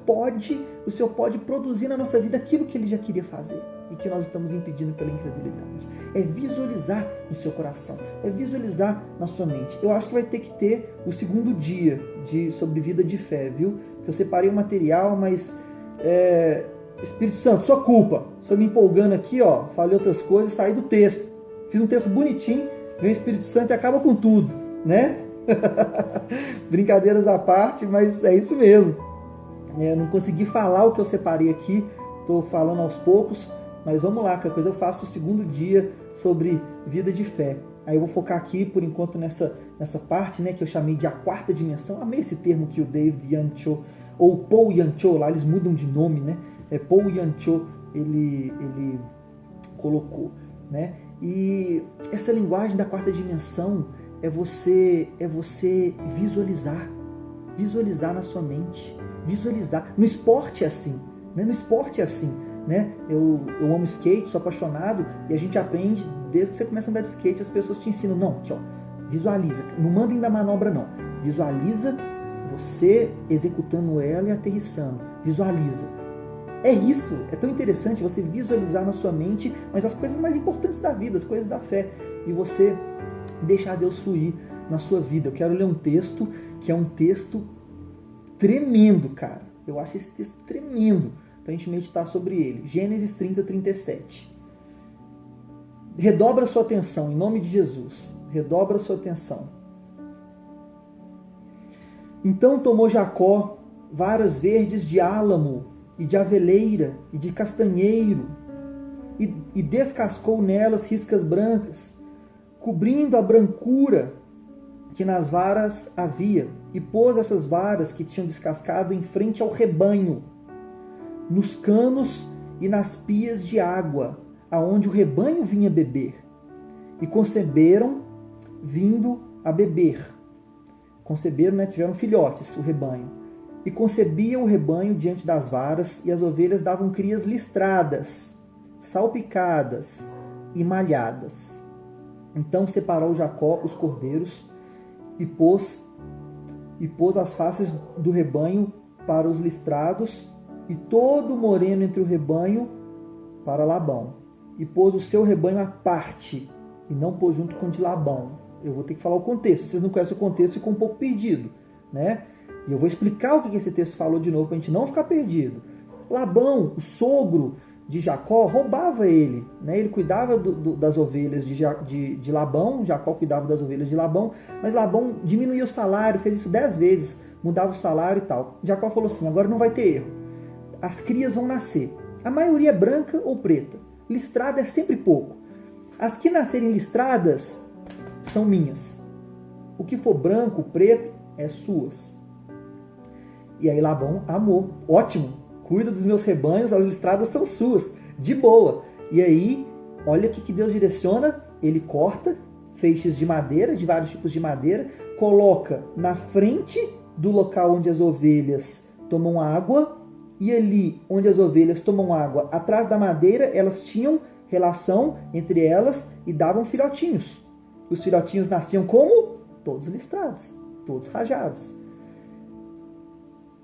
pode produzir na nossa vida aquilo que Ele já queria fazer e que nós estamos impedindo pela incredulidade. É visualizar no seu coração, é visualizar na sua mente. Eu acho que vai ter que ter o segundo dia sobre vida de fé, viu? Eu separei o material, mas Espírito Santo, sua culpa. Estou me empolgando aqui, ó, falei outras coisas, saí do texto. Fiz um texto bonitinho, vem o Espírito Santo e acaba com tudo, né? Brincadeiras à parte, mas é isso mesmo. Eu não consegui falar o que eu separei aqui, estou falando aos poucos, mas vamos lá, qualquer coisa eu faço o segundo dia sobre vida de fé. Aí eu vou focar aqui, por enquanto, nessa parte, né, que eu chamei de a quarta dimensão. Amei esse termo que o David Yan Cho, ou Paul Yan Cho, lá eles mudam de nome, né? Paul Yan Cho, ele colocou, né? E essa linguagem da quarta dimensão é você visualizar na sua mente, visualizar. No esporte é assim, né? No esporte é assim, né? Eu amo skate, sou apaixonado, e a gente aprende, desde que você começa a andar de skate, as pessoas te ensinam, não, aqui, ó, visualiza, não mandem da manobra não, visualiza você executando ela e aterrissando, visualiza. É isso, é tão interessante você visualizar na sua mente, mas as coisas mais importantes da vida, as coisas da fé, e você deixar Deus fluir na sua vida. Eu quero ler um texto que é um texto tremendo, cara. Eu acho esse texto tremendo para a gente meditar sobre ele. Gênesis 30, 37. Redobra sua atenção, em nome de Jesus. Redobra sua atenção. Então tomou Jacó varas verdes de álamo e de aveleira e de castanheiro e descascou nelas riscas brancas, cobrindo a brancura que nas varas havia, e pôs essas varas que tinham descascado em frente ao rebanho, nos canos e nas pias de água, aonde o rebanho vinha beber. e conceberam vindo a beber. Conceberam, né? Tiveram filhotes, o rebanho. E concebia o rebanho diante das varas, e as ovelhas davam crias listradas, salpicadas e malhadas. Então separou Jacó os cordeiros e pôs as faces do rebanho para os listrados, e todo o moreno entre o rebanho para Labão. E pôs o seu rebanho à parte, e não pôs junto com o de Labão. Eu vou ter que falar o contexto. Se vocês não conhecem o contexto, ficou um pouco perdido, né? E eu vou explicar o que esse texto falou de novo, para a gente não ficar perdido. Labão, o sogro de Jacó, roubava ele, né? Ele cuidava das ovelhas de Labão, Jacó cuidava das ovelhas de Labão, mas Labão diminuía o salário, fez isso 10 vezes, mudava o salário e tal. Jacó falou assim, agora não vai ter erro. As crias vão nascer. A maioria é branca ou preta. Listrada é sempre pouco. As que nascerem listradas são minhas. O que for branco, preto, é suas. E aí Labão amou. Ótimo. Cuida dos meus rebanhos, as listradas são suas. De boa. E aí, olha o que Deus direciona. Ele corta feixes de madeira, de vários tipos de madeira, coloca na frente do local onde as ovelhas tomam água, e ali onde as ovelhas tomam água, atrás da madeira, elas tinham relação entre elas e davam filhotinhos. Os filhotinhos nasciam como? Todos listrados, todos rajados.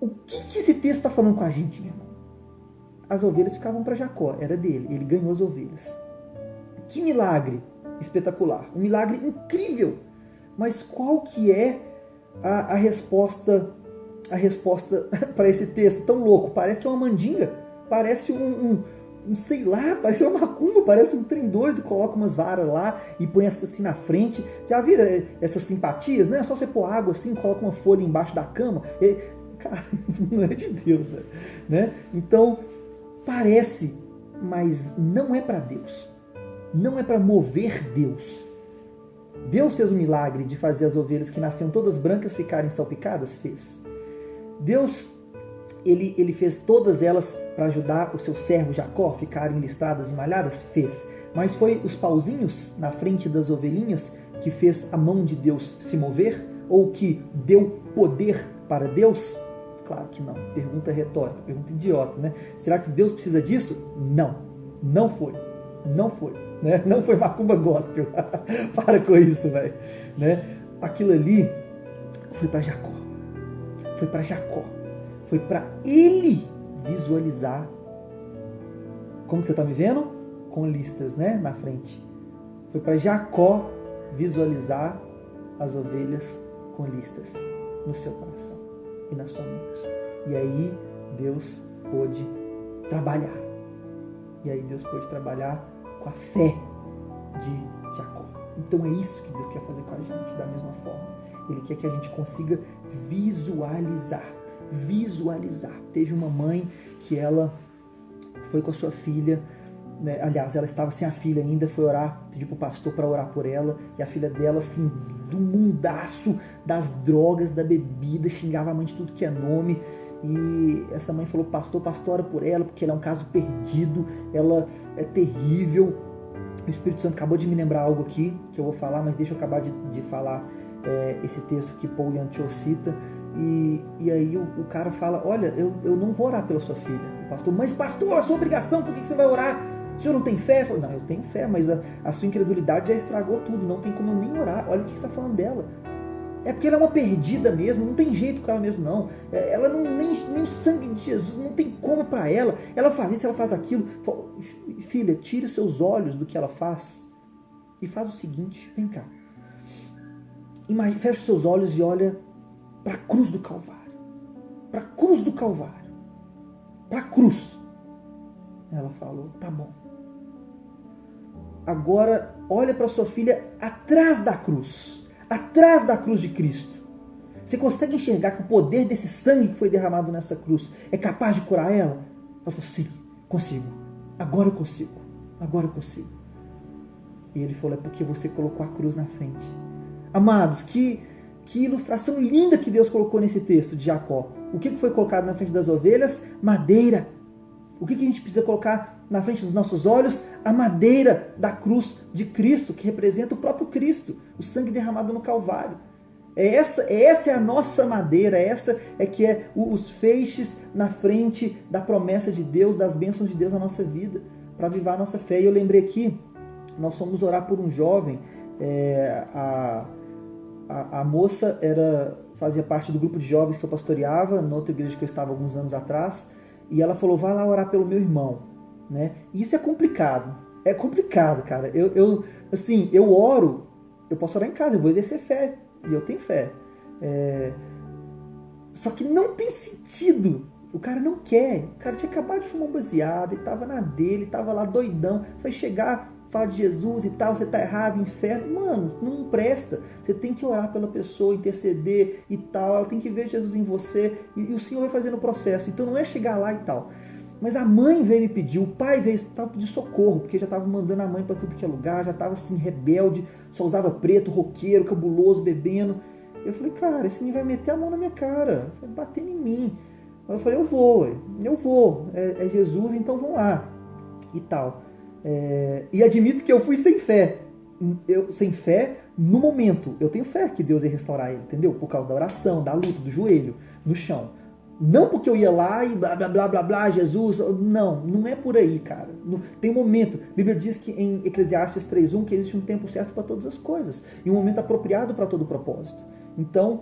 O que esse texto está falando com a gente, meu irmão? As ovelhas ficavam para Jacó, era dele, ele ganhou as ovelhas. Que milagre espetacular, um milagre incrível. Mas qual que é a resposta para esse texto tão louco? Parece que é uma mandinga, parece sei lá, parece uma macumba, parece um trem doido, coloca umas varas lá e põe assim na frente. Já viram essas simpatias, né? É só você pôr água assim, coloca uma folha embaixo da cama. Cara, isso não é de Deus, né? Então, parece, mas não é para Deus. Não é para mover Deus. Deus fez o milagre de fazer as ovelhas que nasciam todas brancas ficarem salpicadas? Fez. Deus, ele fez todas elas para ajudar o seu servo Jacó ficarem listradas e malhadas? Fez. Mas foi os pauzinhos na frente das ovelhinhas que fez a mão de Deus se mover? Ou que deu poder para Deus? Claro que não. Pergunta retórica, pergunta idiota, né? Será que Deus precisa disso? Não. Não foi. Não foi. Né? Não foi macumba gospel. Para com isso, velho. Né? Aquilo ali foi para Jacó. Foi para Jacó. Foi para ele visualizar. Como que você está me vendo? Com listras, né? Na frente. Foi para Jacó visualizar as ovelhas com listas no seu coração e na sua mente. E aí Deus pôde trabalhar. E aí Deus pôde trabalhar com a fé de Jacó. Então é isso que Deus quer fazer com a gente, da mesma forma. Ele quer que a gente consiga visualizar. Teve uma mãe que ela foi com a sua filha, né? Aliás, ela estava sem a filha ainda, foi orar, pediu para o pastor para orar por ela, e a filha dela, assim, do mundaço das drogas, da bebida, xingava a mãe de tudo que é nome. E essa mãe falou, pastor, ora por ela, porque ela é um caso perdido, ela é terrível. O Espírito Santo acabou de me lembrar algo aqui, que eu vou falar, mas deixa eu acabar de falar esse texto que Paul Yancho cita. E aí o cara fala, olha, eu não vou orar pela sua filha. O pastor, mas pastor, é sua obrigação, por que você vai orar? O senhor não tem fé? Eu falo, não, eu tenho fé, mas a sua incredulidade já estragou tudo, não tem como eu nem orar. Olha o que você está falando dela. É porque ela é uma perdida mesmo, não tem jeito com ela mesmo não. Ela não, nem o sangue de Jesus, não tem como para ela. Ela faz isso, ela faz aquilo. Filha, tire os seus olhos do que ela faz e faz o seguinte, vem cá. Fecha os seus olhos e olha para a cruz do Calvário. Para a cruz do Calvário. Para a cruz. Ela falou, tá bom. Agora olha para sua filha atrás da cruz. Atrás da cruz de Cristo. Você consegue enxergar que o poder desse sangue que foi derramado nessa cruz é capaz de curar ela? Ela falou, sim, consigo. Agora eu consigo. Agora eu consigo. E ele falou, é porque você colocou a cruz na frente. Amados, que ilustração linda que Deus colocou nesse texto de Jacó. O que foi colocado na frente das ovelhas? Madeira. O que a gente precisa colocar na frente dos nossos olhos a madeira da cruz de Cristo, que representa o próprio Cristo, o sangue derramado no Calvário. Essa é a nossa madeira, essa é que é os feixes na frente da promessa de Deus, das bênçãos de Deus na nossa vida, para avivar a nossa fé. E eu lembrei aqui, nós fomos orar por um jovem, a moça fazia parte do grupo de jovens que eu pastoreava, na outra igreja que eu estava alguns anos atrás, e ela falou, vai lá orar pelo meu irmão, né? E isso é complicado, cara. Eu oro, eu posso orar em casa, eu vou exercer fé, e eu tenho fé. Só que não tem sentido. O cara não quer. O cara tinha acabado de fumar um baseado, ele tava na dele, tava lá doidão. Você vai chegar, falar de Jesus e tal, você tá errado, inferno. Mano, não presta. Você tem que orar pela pessoa, interceder e tal. Ela tem que ver Jesus em você e o Senhor vai fazendo o processo. Então não é chegar lá e tal. Mas a mãe veio me pedir, o pai veio pedir socorro, porque já estava mandando a mãe para tudo que é lugar, já estava assim, rebelde, só usava preto, roqueiro, cabuloso, bebendo. Eu falei, cara, esse menino vai meter a mão na minha cara, vai bater em mim. Aí eu falei, eu vou, é Jesus, então vamos lá, e tal. E admito que eu fui sem fé. Sem fé no momento. Eu tenho fé que Deus ia restaurar ele, entendeu? Por causa da oração, da luta, do joelho, no chão. Não porque eu ia lá e blá, blá, blá, blá, blá, Jesus. Não é por aí, cara. Tem um momento. A Bíblia diz que em Eclesiastes 3:1 que existe um tempo certo para todas as coisas. E um momento apropriado para todo propósito. Então,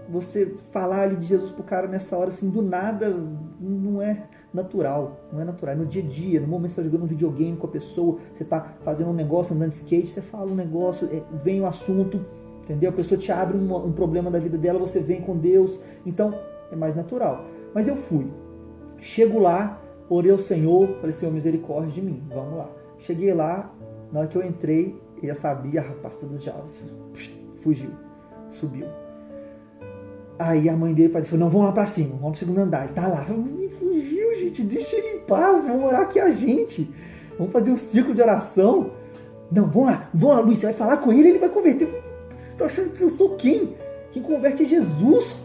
você falar ali de Jesus pro cara nessa hora, assim, do nada, não é natural. Não é natural. É no dia a dia, no momento que você está jogando um videogame com a pessoa, você está fazendo um negócio, andando de skate, você fala um negócio, vem o assunto, entendeu? A pessoa te abre um problema da vida dela, você vem com Deus. Então, é mais natural. Mas eu fui. Chego lá, orei ao Senhor, falei, Senhor, misericórdia de mim, vamos lá. Cheguei lá, na hora que eu entrei, eu já sabia, rapaz, todas já fugiu, subiu. Aí a mãe dele falou, não, vamos lá pra cima, vamos pro segundo andar. Ele tá lá, me fugiu, gente, deixa ele em paz, vamos orar aqui a gente. Vamos fazer um ciclo de oração. Não, vamos lá, Luiz, você vai falar com ele, ele vai converter. Você tá achando que eu sou quem? Quem converte é Jesus.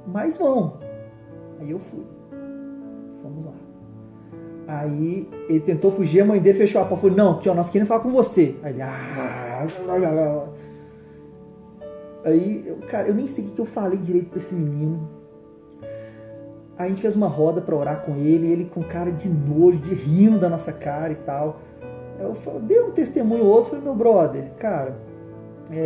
Mas vão. Aí eu fui. Vamos lá. Aí ele tentou fugir, a mãe dele fechou a porta. Falou, não, tio, nós queremos falar com você. Aí ele, Aí, cara, eu nem sei o que eu falei direito pra esse menino. Aí a gente fez uma roda pra orar com ele com cara de nojo, de rindo da nossa cara e tal. Eu dei um testemunho outro, falei, meu brother, cara,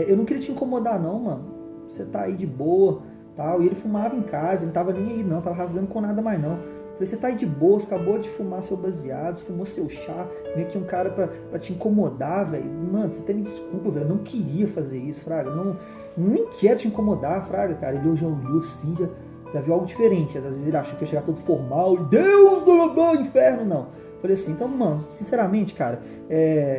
eu não queria te incomodar não, mano. Você tá aí de boa, tal. E ele fumava em casa, ele não tava nem aí não, tava rasgando com nada mais não. Falei, você tá aí de boa, você acabou de fumar seu baseado, fumou seu chá, vem aqui um cara pra te incomodar, velho. Mano, você até me desculpa, velho, eu não queria fazer isso, fraga, nem quero te incomodar, fraga, cara. Ele já olhou assim, já viu algo diferente. Às vezes ele achou que ia chegar todo formal, e Deus, inferno, não. Falei assim, então, mano, sinceramente, cara,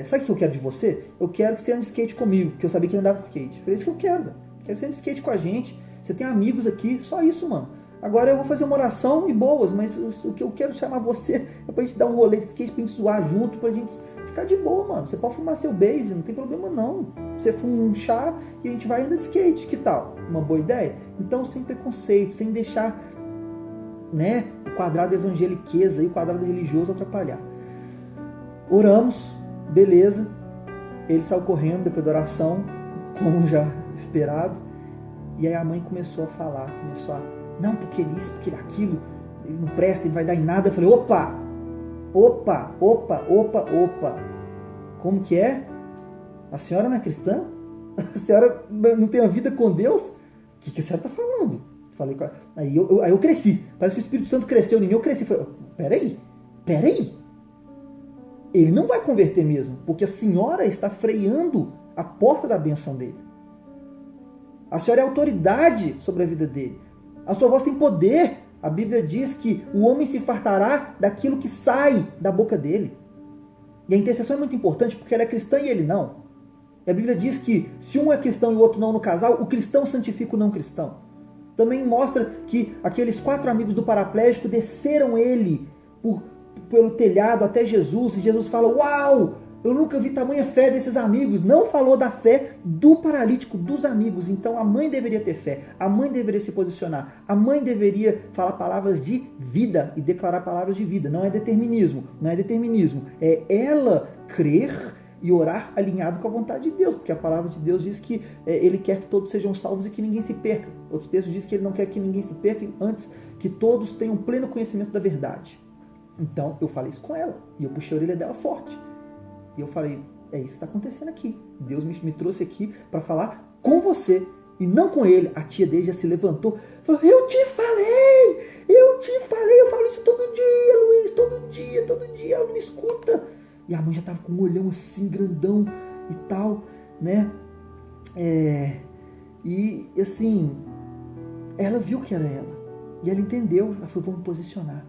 sabe o que eu quero de você? Eu quero que você ande de skate comigo, porque eu sabia que ele andava de skate. Falei, isso que eu quero, velho. Quero que você ande de skate com a gente. Você tem amigos aqui, só isso, mano. Agora eu vou fazer uma oração e boas, mas o que eu quero chamar você é pra gente dar um rolê de skate, pra gente zoar junto, pra gente ficar de boa, mano. Você pode fumar seu base, não tem problema não. Você fuma um chá e a gente vai andar de skate, que tal? Uma boa ideia? Então, sem preconceito, sem deixar, né, o quadrado evangeliqueza e o quadrado religioso atrapalhar. Oramos, beleza. Ele saiu correndo depois da oração, como já esperado. E aí a mãe começou a falar, não, porque ele isso, porque ele aquilo, ele não presta, ele vai dar em nada. Eu falei, opa, como que é? A senhora não é cristã? A senhora não tem a vida com Deus? O que a senhora está falando? Falei, aí eu cresci, parece que o Espírito Santo cresceu em mim, eu cresci. Falei, peraí, ele não vai converter mesmo, porque a senhora está freando a porta da bênção dele. A senhora é autoridade sobre a vida dele. A sua voz tem poder. A Bíblia diz que o homem se fartará daquilo que sai da boca dele. E a intercessão é muito importante porque ela é cristã e ele não. E a Bíblia diz que se um é cristão e o outro não no casal, o cristão santifica o não cristão. Também mostra que aqueles 4 amigos do paraplégico desceram ele pelo telhado até Jesus. E Jesus fala, uau, eu nunca vi tamanha fé desses amigos. Não falou da fé do paralítico, dos amigos. Então a mãe deveria ter fé, a mãe deveria se posicionar, a mãe deveria falar palavras de vida e declarar palavras de vida. Não é determinismo, não é determinismo. É ela crer e orar alinhado com a vontade de Deus, porque a palavra de Deus diz que Ele quer que todos sejam salvos e que ninguém se perca. Outro texto diz que Ele não quer que ninguém se perca, antes que todos tenham pleno conhecimento da verdade. Então eu falei isso com ela, e eu puxei a orelha dela forte. E eu falei, é isso que está acontecendo aqui. Deus me trouxe aqui para falar com você, e não com ele. A tia dele já se levantou, falou, eu te falei, eu falo isso todo dia, Luiz, todo dia, ela não me escuta. E a mãe já estava com um olhão assim, grandão e tal, né? E assim, ela viu que era ela, e ela entendeu, ela falou, vou me posicionar.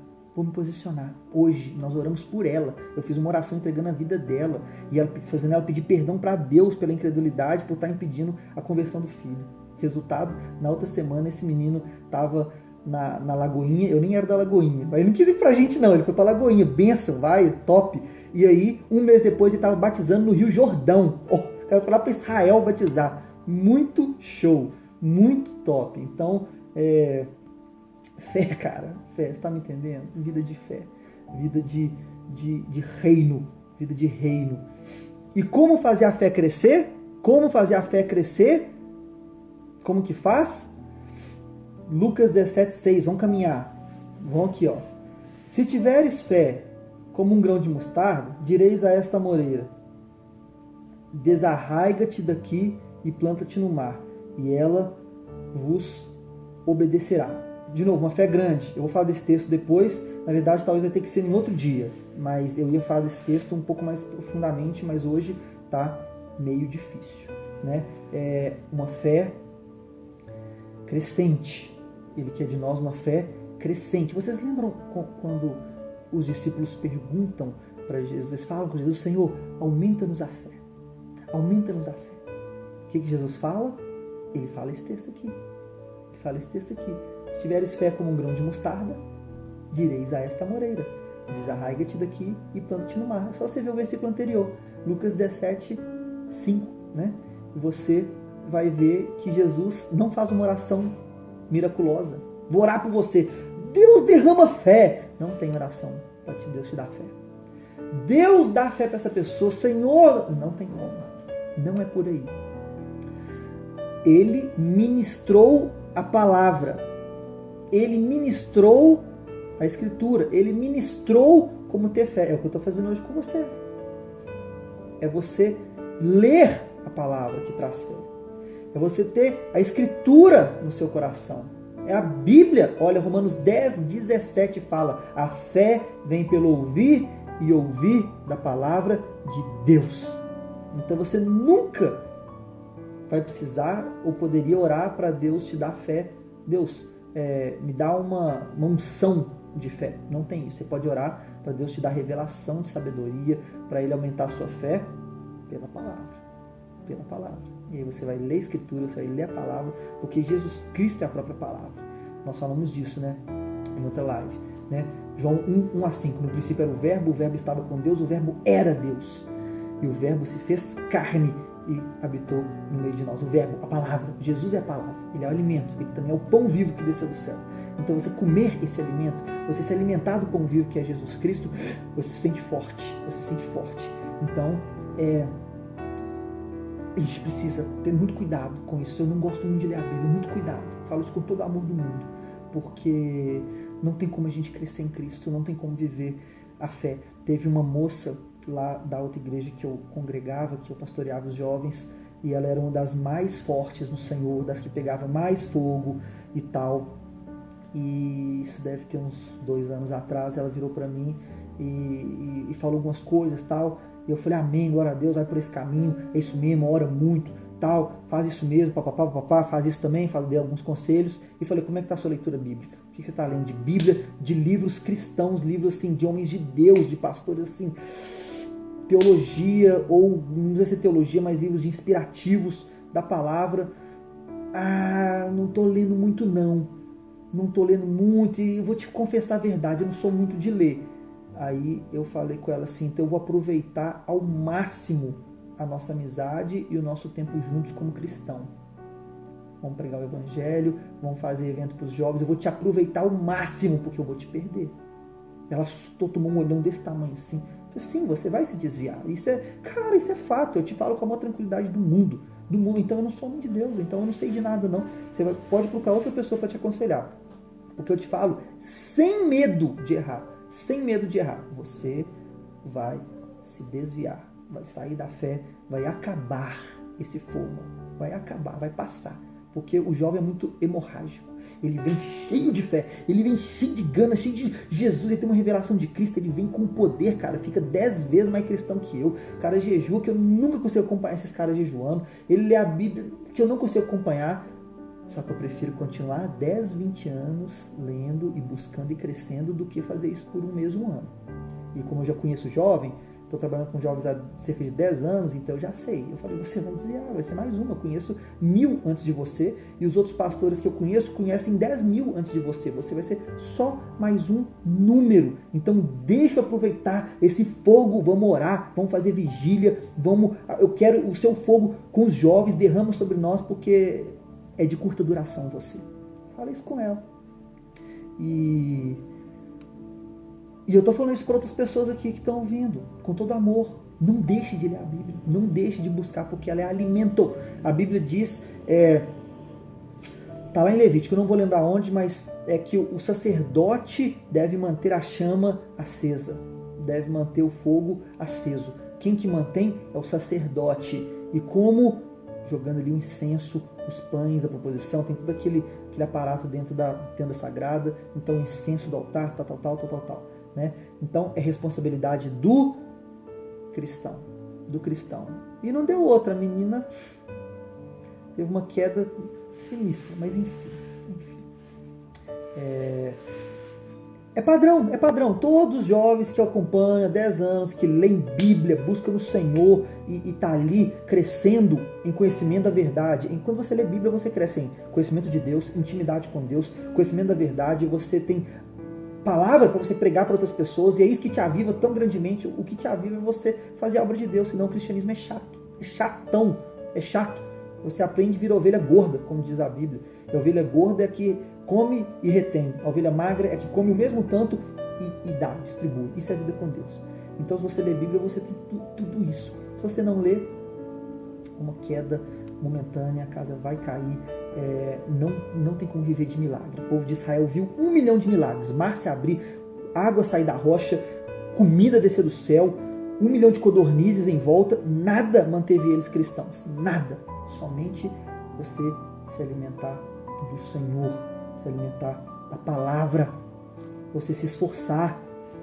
Hoje, nós oramos por ela. Eu fiz uma oração entregando a vida dela. E ela, fazendo ela pedir perdão para Deus pela incredulidade, por estar impedindo a conversão do filho. Resultado, na outra semana, esse menino estava na Lagoinha. Eu nem era da Lagoinha. Mas ele não quis ir pra gente, não. Ele foi pra Lagoinha. Benção, vai, top. E aí, um mês depois, ele estava batizando no Rio Jordão. O cara foi lá para Israel batizar. Muito show. Muito top. Então, fé, cara, fé, você tá me entendendo? Vida de fé, vida de reino, vida de reino. E como fazer a fé crescer? Como que faz? Lucas 17:6, vamos caminhar. Vamos aqui, ó. Se tiveres fé como um grão de mostarda, direis a esta moreira, desarraiga-te daqui e planta-te no mar, e ela vos obedecerá. De novo, uma fé grande. Eu vou falar desse texto depois. Na verdade, talvez vai ter que ser em outro dia. Mas eu ia falar desse texto um pouco mais profundamente, mas hoje tá meio difícil, né? É uma fé crescente. Ele quer de nós uma fé crescente. Vocês lembram quando os discípulos perguntam para Jesus, eles falam com Jesus, Senhor, aumenta-nos a fé. Aumenta-nos a fé. O que Jesus fala? Ele fala esse texto aqui. Se tiveres fé como um grão de mostarda, direis a esta moreira, desarraiga-te daqui e planta-te no mar. É só você ver o versículo anterior, Lucas 17:5, né? E você vai ver que Jesus não faz uma oração miraculosa. Vou orar por você. Deus derrama fé. Não tem oração para Deus te dar fé. Deus dá fé para essa pessoa. Senhor, não tem como. Não é por aí. Ele ministrou a palavra. Ele ministrou a escritura. Ele ministrou como ter fé. É o que eu estou fazendo hoje com você. É você ler a palavra que traz fé. É você ter a escritura no seu coração. É a Bíblia. Olha, Romanos 10:17 fala: a fé vem pelo ouvir e ouvir da palavra de Deus. Então você nunca vai precisar ou poderia orar para Deus te dar fé. Deus, me dá uma unção de fé. Não tem isso. Você pode orar para Deus te dar revelação de sabedoria, para Ele aumentar a sua fé pela palavra. Pela palavra. E aí você vai ler a Escritura, você vai ler a palavra, porque Jesus Cristo é a própria palavra. Nós falamos disso, né? Em outra live, né? João 1:5. No princípio era o verbo estava com Deus, o verbo era Deus. E o verbo se fez carne e habitou no meio de nós. O verbo, a palavra. Jesus é a palavra. Ele é o alimento. Ele também é o pão vivo que desceu do céu. Então você comer esse alimento, você se alimentar do pão vivo que é Jesus Cristo, você se sente forte. Você se sente forte. Então, a gente precisa ter muito cuidado com isso. Eu não gosto muito de ler a Bíblia. Muito cuidado. Falo isso com todo o amor do mundo. Porque não tem como a gente crescer em Cristo. Não tem como viver a fé. Teve uma moça lá da outra igreja que eu congregava, que eu pastoreava os jovens, e ela era uma das mais fortes no Senhor, das que pegava mais fogo e tal. E isso deve ter uns 2 anos atrás. Ela virou para mim e falou algumas coisas tal. E eu falei, amém, glória a Deus, vai por esse caminho, é isso mesmo, ora muito, tal, faz isso mesmo, papapá, faz isso também, dei alguns conselhos. E falei, como é que está a sua leitura bíblica? O que você está lendo de Bíblia, de livros cristãos, livros assim, de homens de Deus, de pastores assim, teologia, ou não sei se é teologia, mas livros de inspirativos da palavra. Não estou lendo muito não estou lendo muito, e eu vou te confessar a verdade, eu não sou muito de ler. Aí eu falei com ela assim, então eu vou aproveitar ao máximo a nossa amizade e o nosso tempo juntos como cristão. Vamos pregar o evangelho, vamos fazer evento para os jovens, eu vou te aproveitar ao máximo porque eu vou te perder. Ela assustou, tomou um olhão desse tamanho assim. Eu falei, sim, você vai se desviar. Isso é fato, eu te falo com a maior tranquilidade do mundo. Então eu não sou homem de Deus, então eu não sei de nada não. Pode procurar outra pessoa para te aconselhar. Porque eu te falo sem medo de errar. Sem medo de errar. Você vai se desviar. Vai sair da fé. Vai acabar esse fogo. Vai acabar, vai passar. Porque o jovem é muito hemorrágico. Ele vem cheio de fé. Ele vem cheio de gana, cheio de Jesus. Ele tem uma revelação de Cristo. Ele vem com poder, cara. Fica 10 vezes mais cristão que eu. O cara jejua que eu nunca consigo acompanhar esses caras jejuando. Ele lê a Bíblia que eu não consigo acompanhar. Só que eu prefiro continuar 10, 20 anos lendo e buscando e crescendo do que fazer isso por um mês, um ano. E como eu já conheço jovem, estou trabalhando com jovens há cerca de 10 anos, então eu já sei. Eu falei, você vai desviar, vai ser mais uma. Eu conheço 1000 antes de você e os outros pastores que eu conheço conhecem 10.000 antes de você. Você vai ser só mais um número. Então deixa eu aproveitar esse fogo, vamos orar, vamos fazer vigília, eu quero o seu fogo com os jovens, derrama sobre nós, porque é de curta duração você. Fala isso com ela. E eu estou falando isso para outras pessoas aqui que estão ouvindo, com todo amor. Não deixe de ler a Bíblia, não deixe de buscar, porque ela é alimento. A Bíblia diz, está lá em Levítico, eu não vou lembrar onde, mas é que o sacerdote deve manter a chama acesa, deve manter o fogo aceso. Quem que mantém é o sacerdote. E como? Jogando ali o incenso, os pães, a proposição, tem todo aquele aparato dentro da tenda sagrada, então o incenso do altar, tal. Né? Então é responsabilidade do cristão. E não deu outra, a menina teve uma queda sinistra, mas enfim. É padrão. Todos os jovens que eu acompanho há 10 anos, que leem Bíblia, buscam no Senhor e está ali crescendo em conhecimento da verdade. Quando você lê Bíblia, você cresce em conhecimento de Deus, intimidade com Deus, conhecimento da verdade, você tem palavra para você pregar para outras pessoas, e é isso que te aviva tão grandemente. O que te aviva é você fazer a obra de Deus, senão o cristianismo é chato, é chatão, é chato. Você aprende a virar ovelha gorda, como diz a Bíblia. A ovelha gorda é a que come e retém. A ovelha magra é a que come o mesmo tanto e dá, distribui. Isso é vida com Deus. Então, se você lê a Bíblia, você tem tudo isso. Se você não lê, uma queda momentânea, a casa vai cair. Não tem como viver de milagre. O povo de Israel viu 1 milhão de milagres. Mar se abrir, água sair da rocha, comida descer do céu, 1 milhão de codornizes em volta. Nada manteve eles cristãos. Nada. Somente você se alimentar do Senhor, se alimentar da palavra, você se esforçar,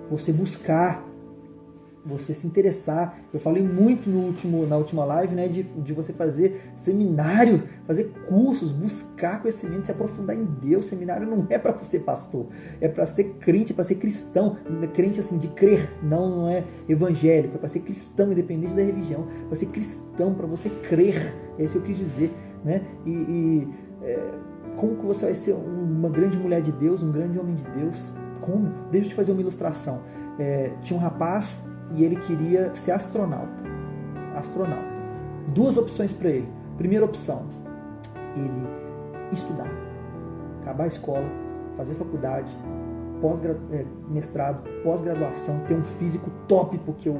você buscar, você se interessar. Eu falei muito na última live, né, de você fazer seminário, fazer cursos, buscar conhecimento, se aprofundar em Deus. Seminário não é para ser pastor, é para ser crente, é para ser cristão, crente assim, de crer, não é evangélico, é para ser cristão, independente da religião, para ser cristão, para você crer, é isso que eu quis dizer, né? Como que você vai ser uma grande mulher de Deus, um grande homem de Deus? Como? Deixa eu te fazer uma ilustração. Tinha um rapaz e ele queria ser astronauta. Duas opções para ele. Primeira opção, ele estudar, acabar a escola, fazer faculdade, mestrado, pós-graduação, ter um físico top, porque o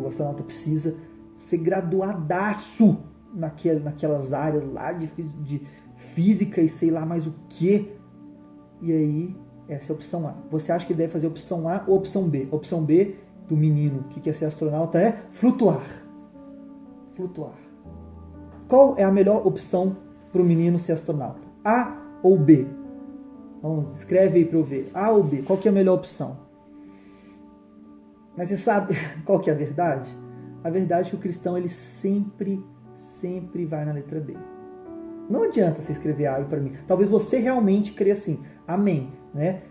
astronauta precisa ser graduadaço naquelas áreas lá de física e sei lá mais o que. E aí, essa é a opção A. Você acha que deve fazer a opção A ou a opção B? A opção B do menino que quer ser astronauta é flutuar. Qual é a melhor opção para o menino ser astronauta? A ou B? Vamos, escreve aí para eu ver. A ou B? Qual que é a melhor opção? Mas você sabe qual que é a verdade? A verdade é que o cristão ele sempre vai na letra B. Não adianta você escrever A aí para mim. Talvez você realmente creia assim. Amém. Né?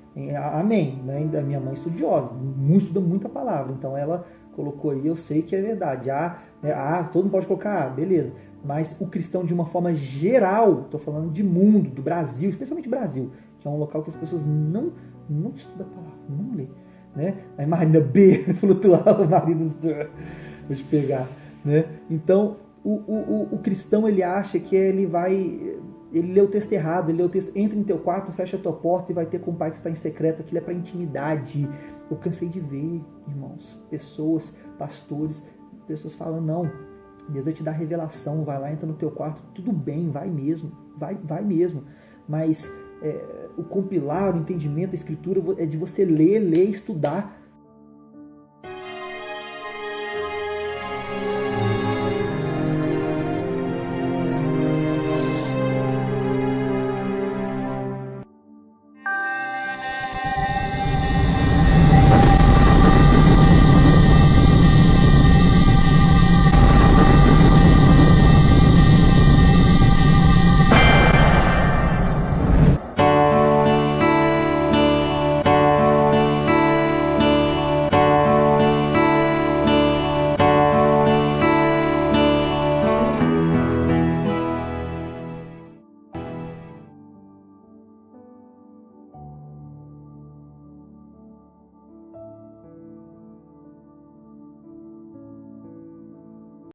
Amém. Né? A minha mãe é estudiosa, estuda muita palavra. Então ela colocou aí, eu sei que é verdade. Todo mundo pode colocar A, beleza. Mas o cristão, de uma forma geral, estou falando de mundo, do Brasil, especialmente Brasil, que é um local que as pessoas não estudam a palavra, não lê. né? A Marina B, flutuar o marido, vou te pegar, né? Então, o cristão, ele acha que ele lê o texto errado, ele lê o texto, entra em teu quarto, fecha a tua porta e vai ter com o pai que está em secreto, aquilo é para intimidade. Eu cansei de ver, irmãos, pessoas, pastores, pessoas falando, não, Deus vai te dar revelação, vai lá, entra no teu quarto, tudo bem, vai mesmo, vai mesmo, mas o compilar, o entendimento, a escritura é de você ler, estudar,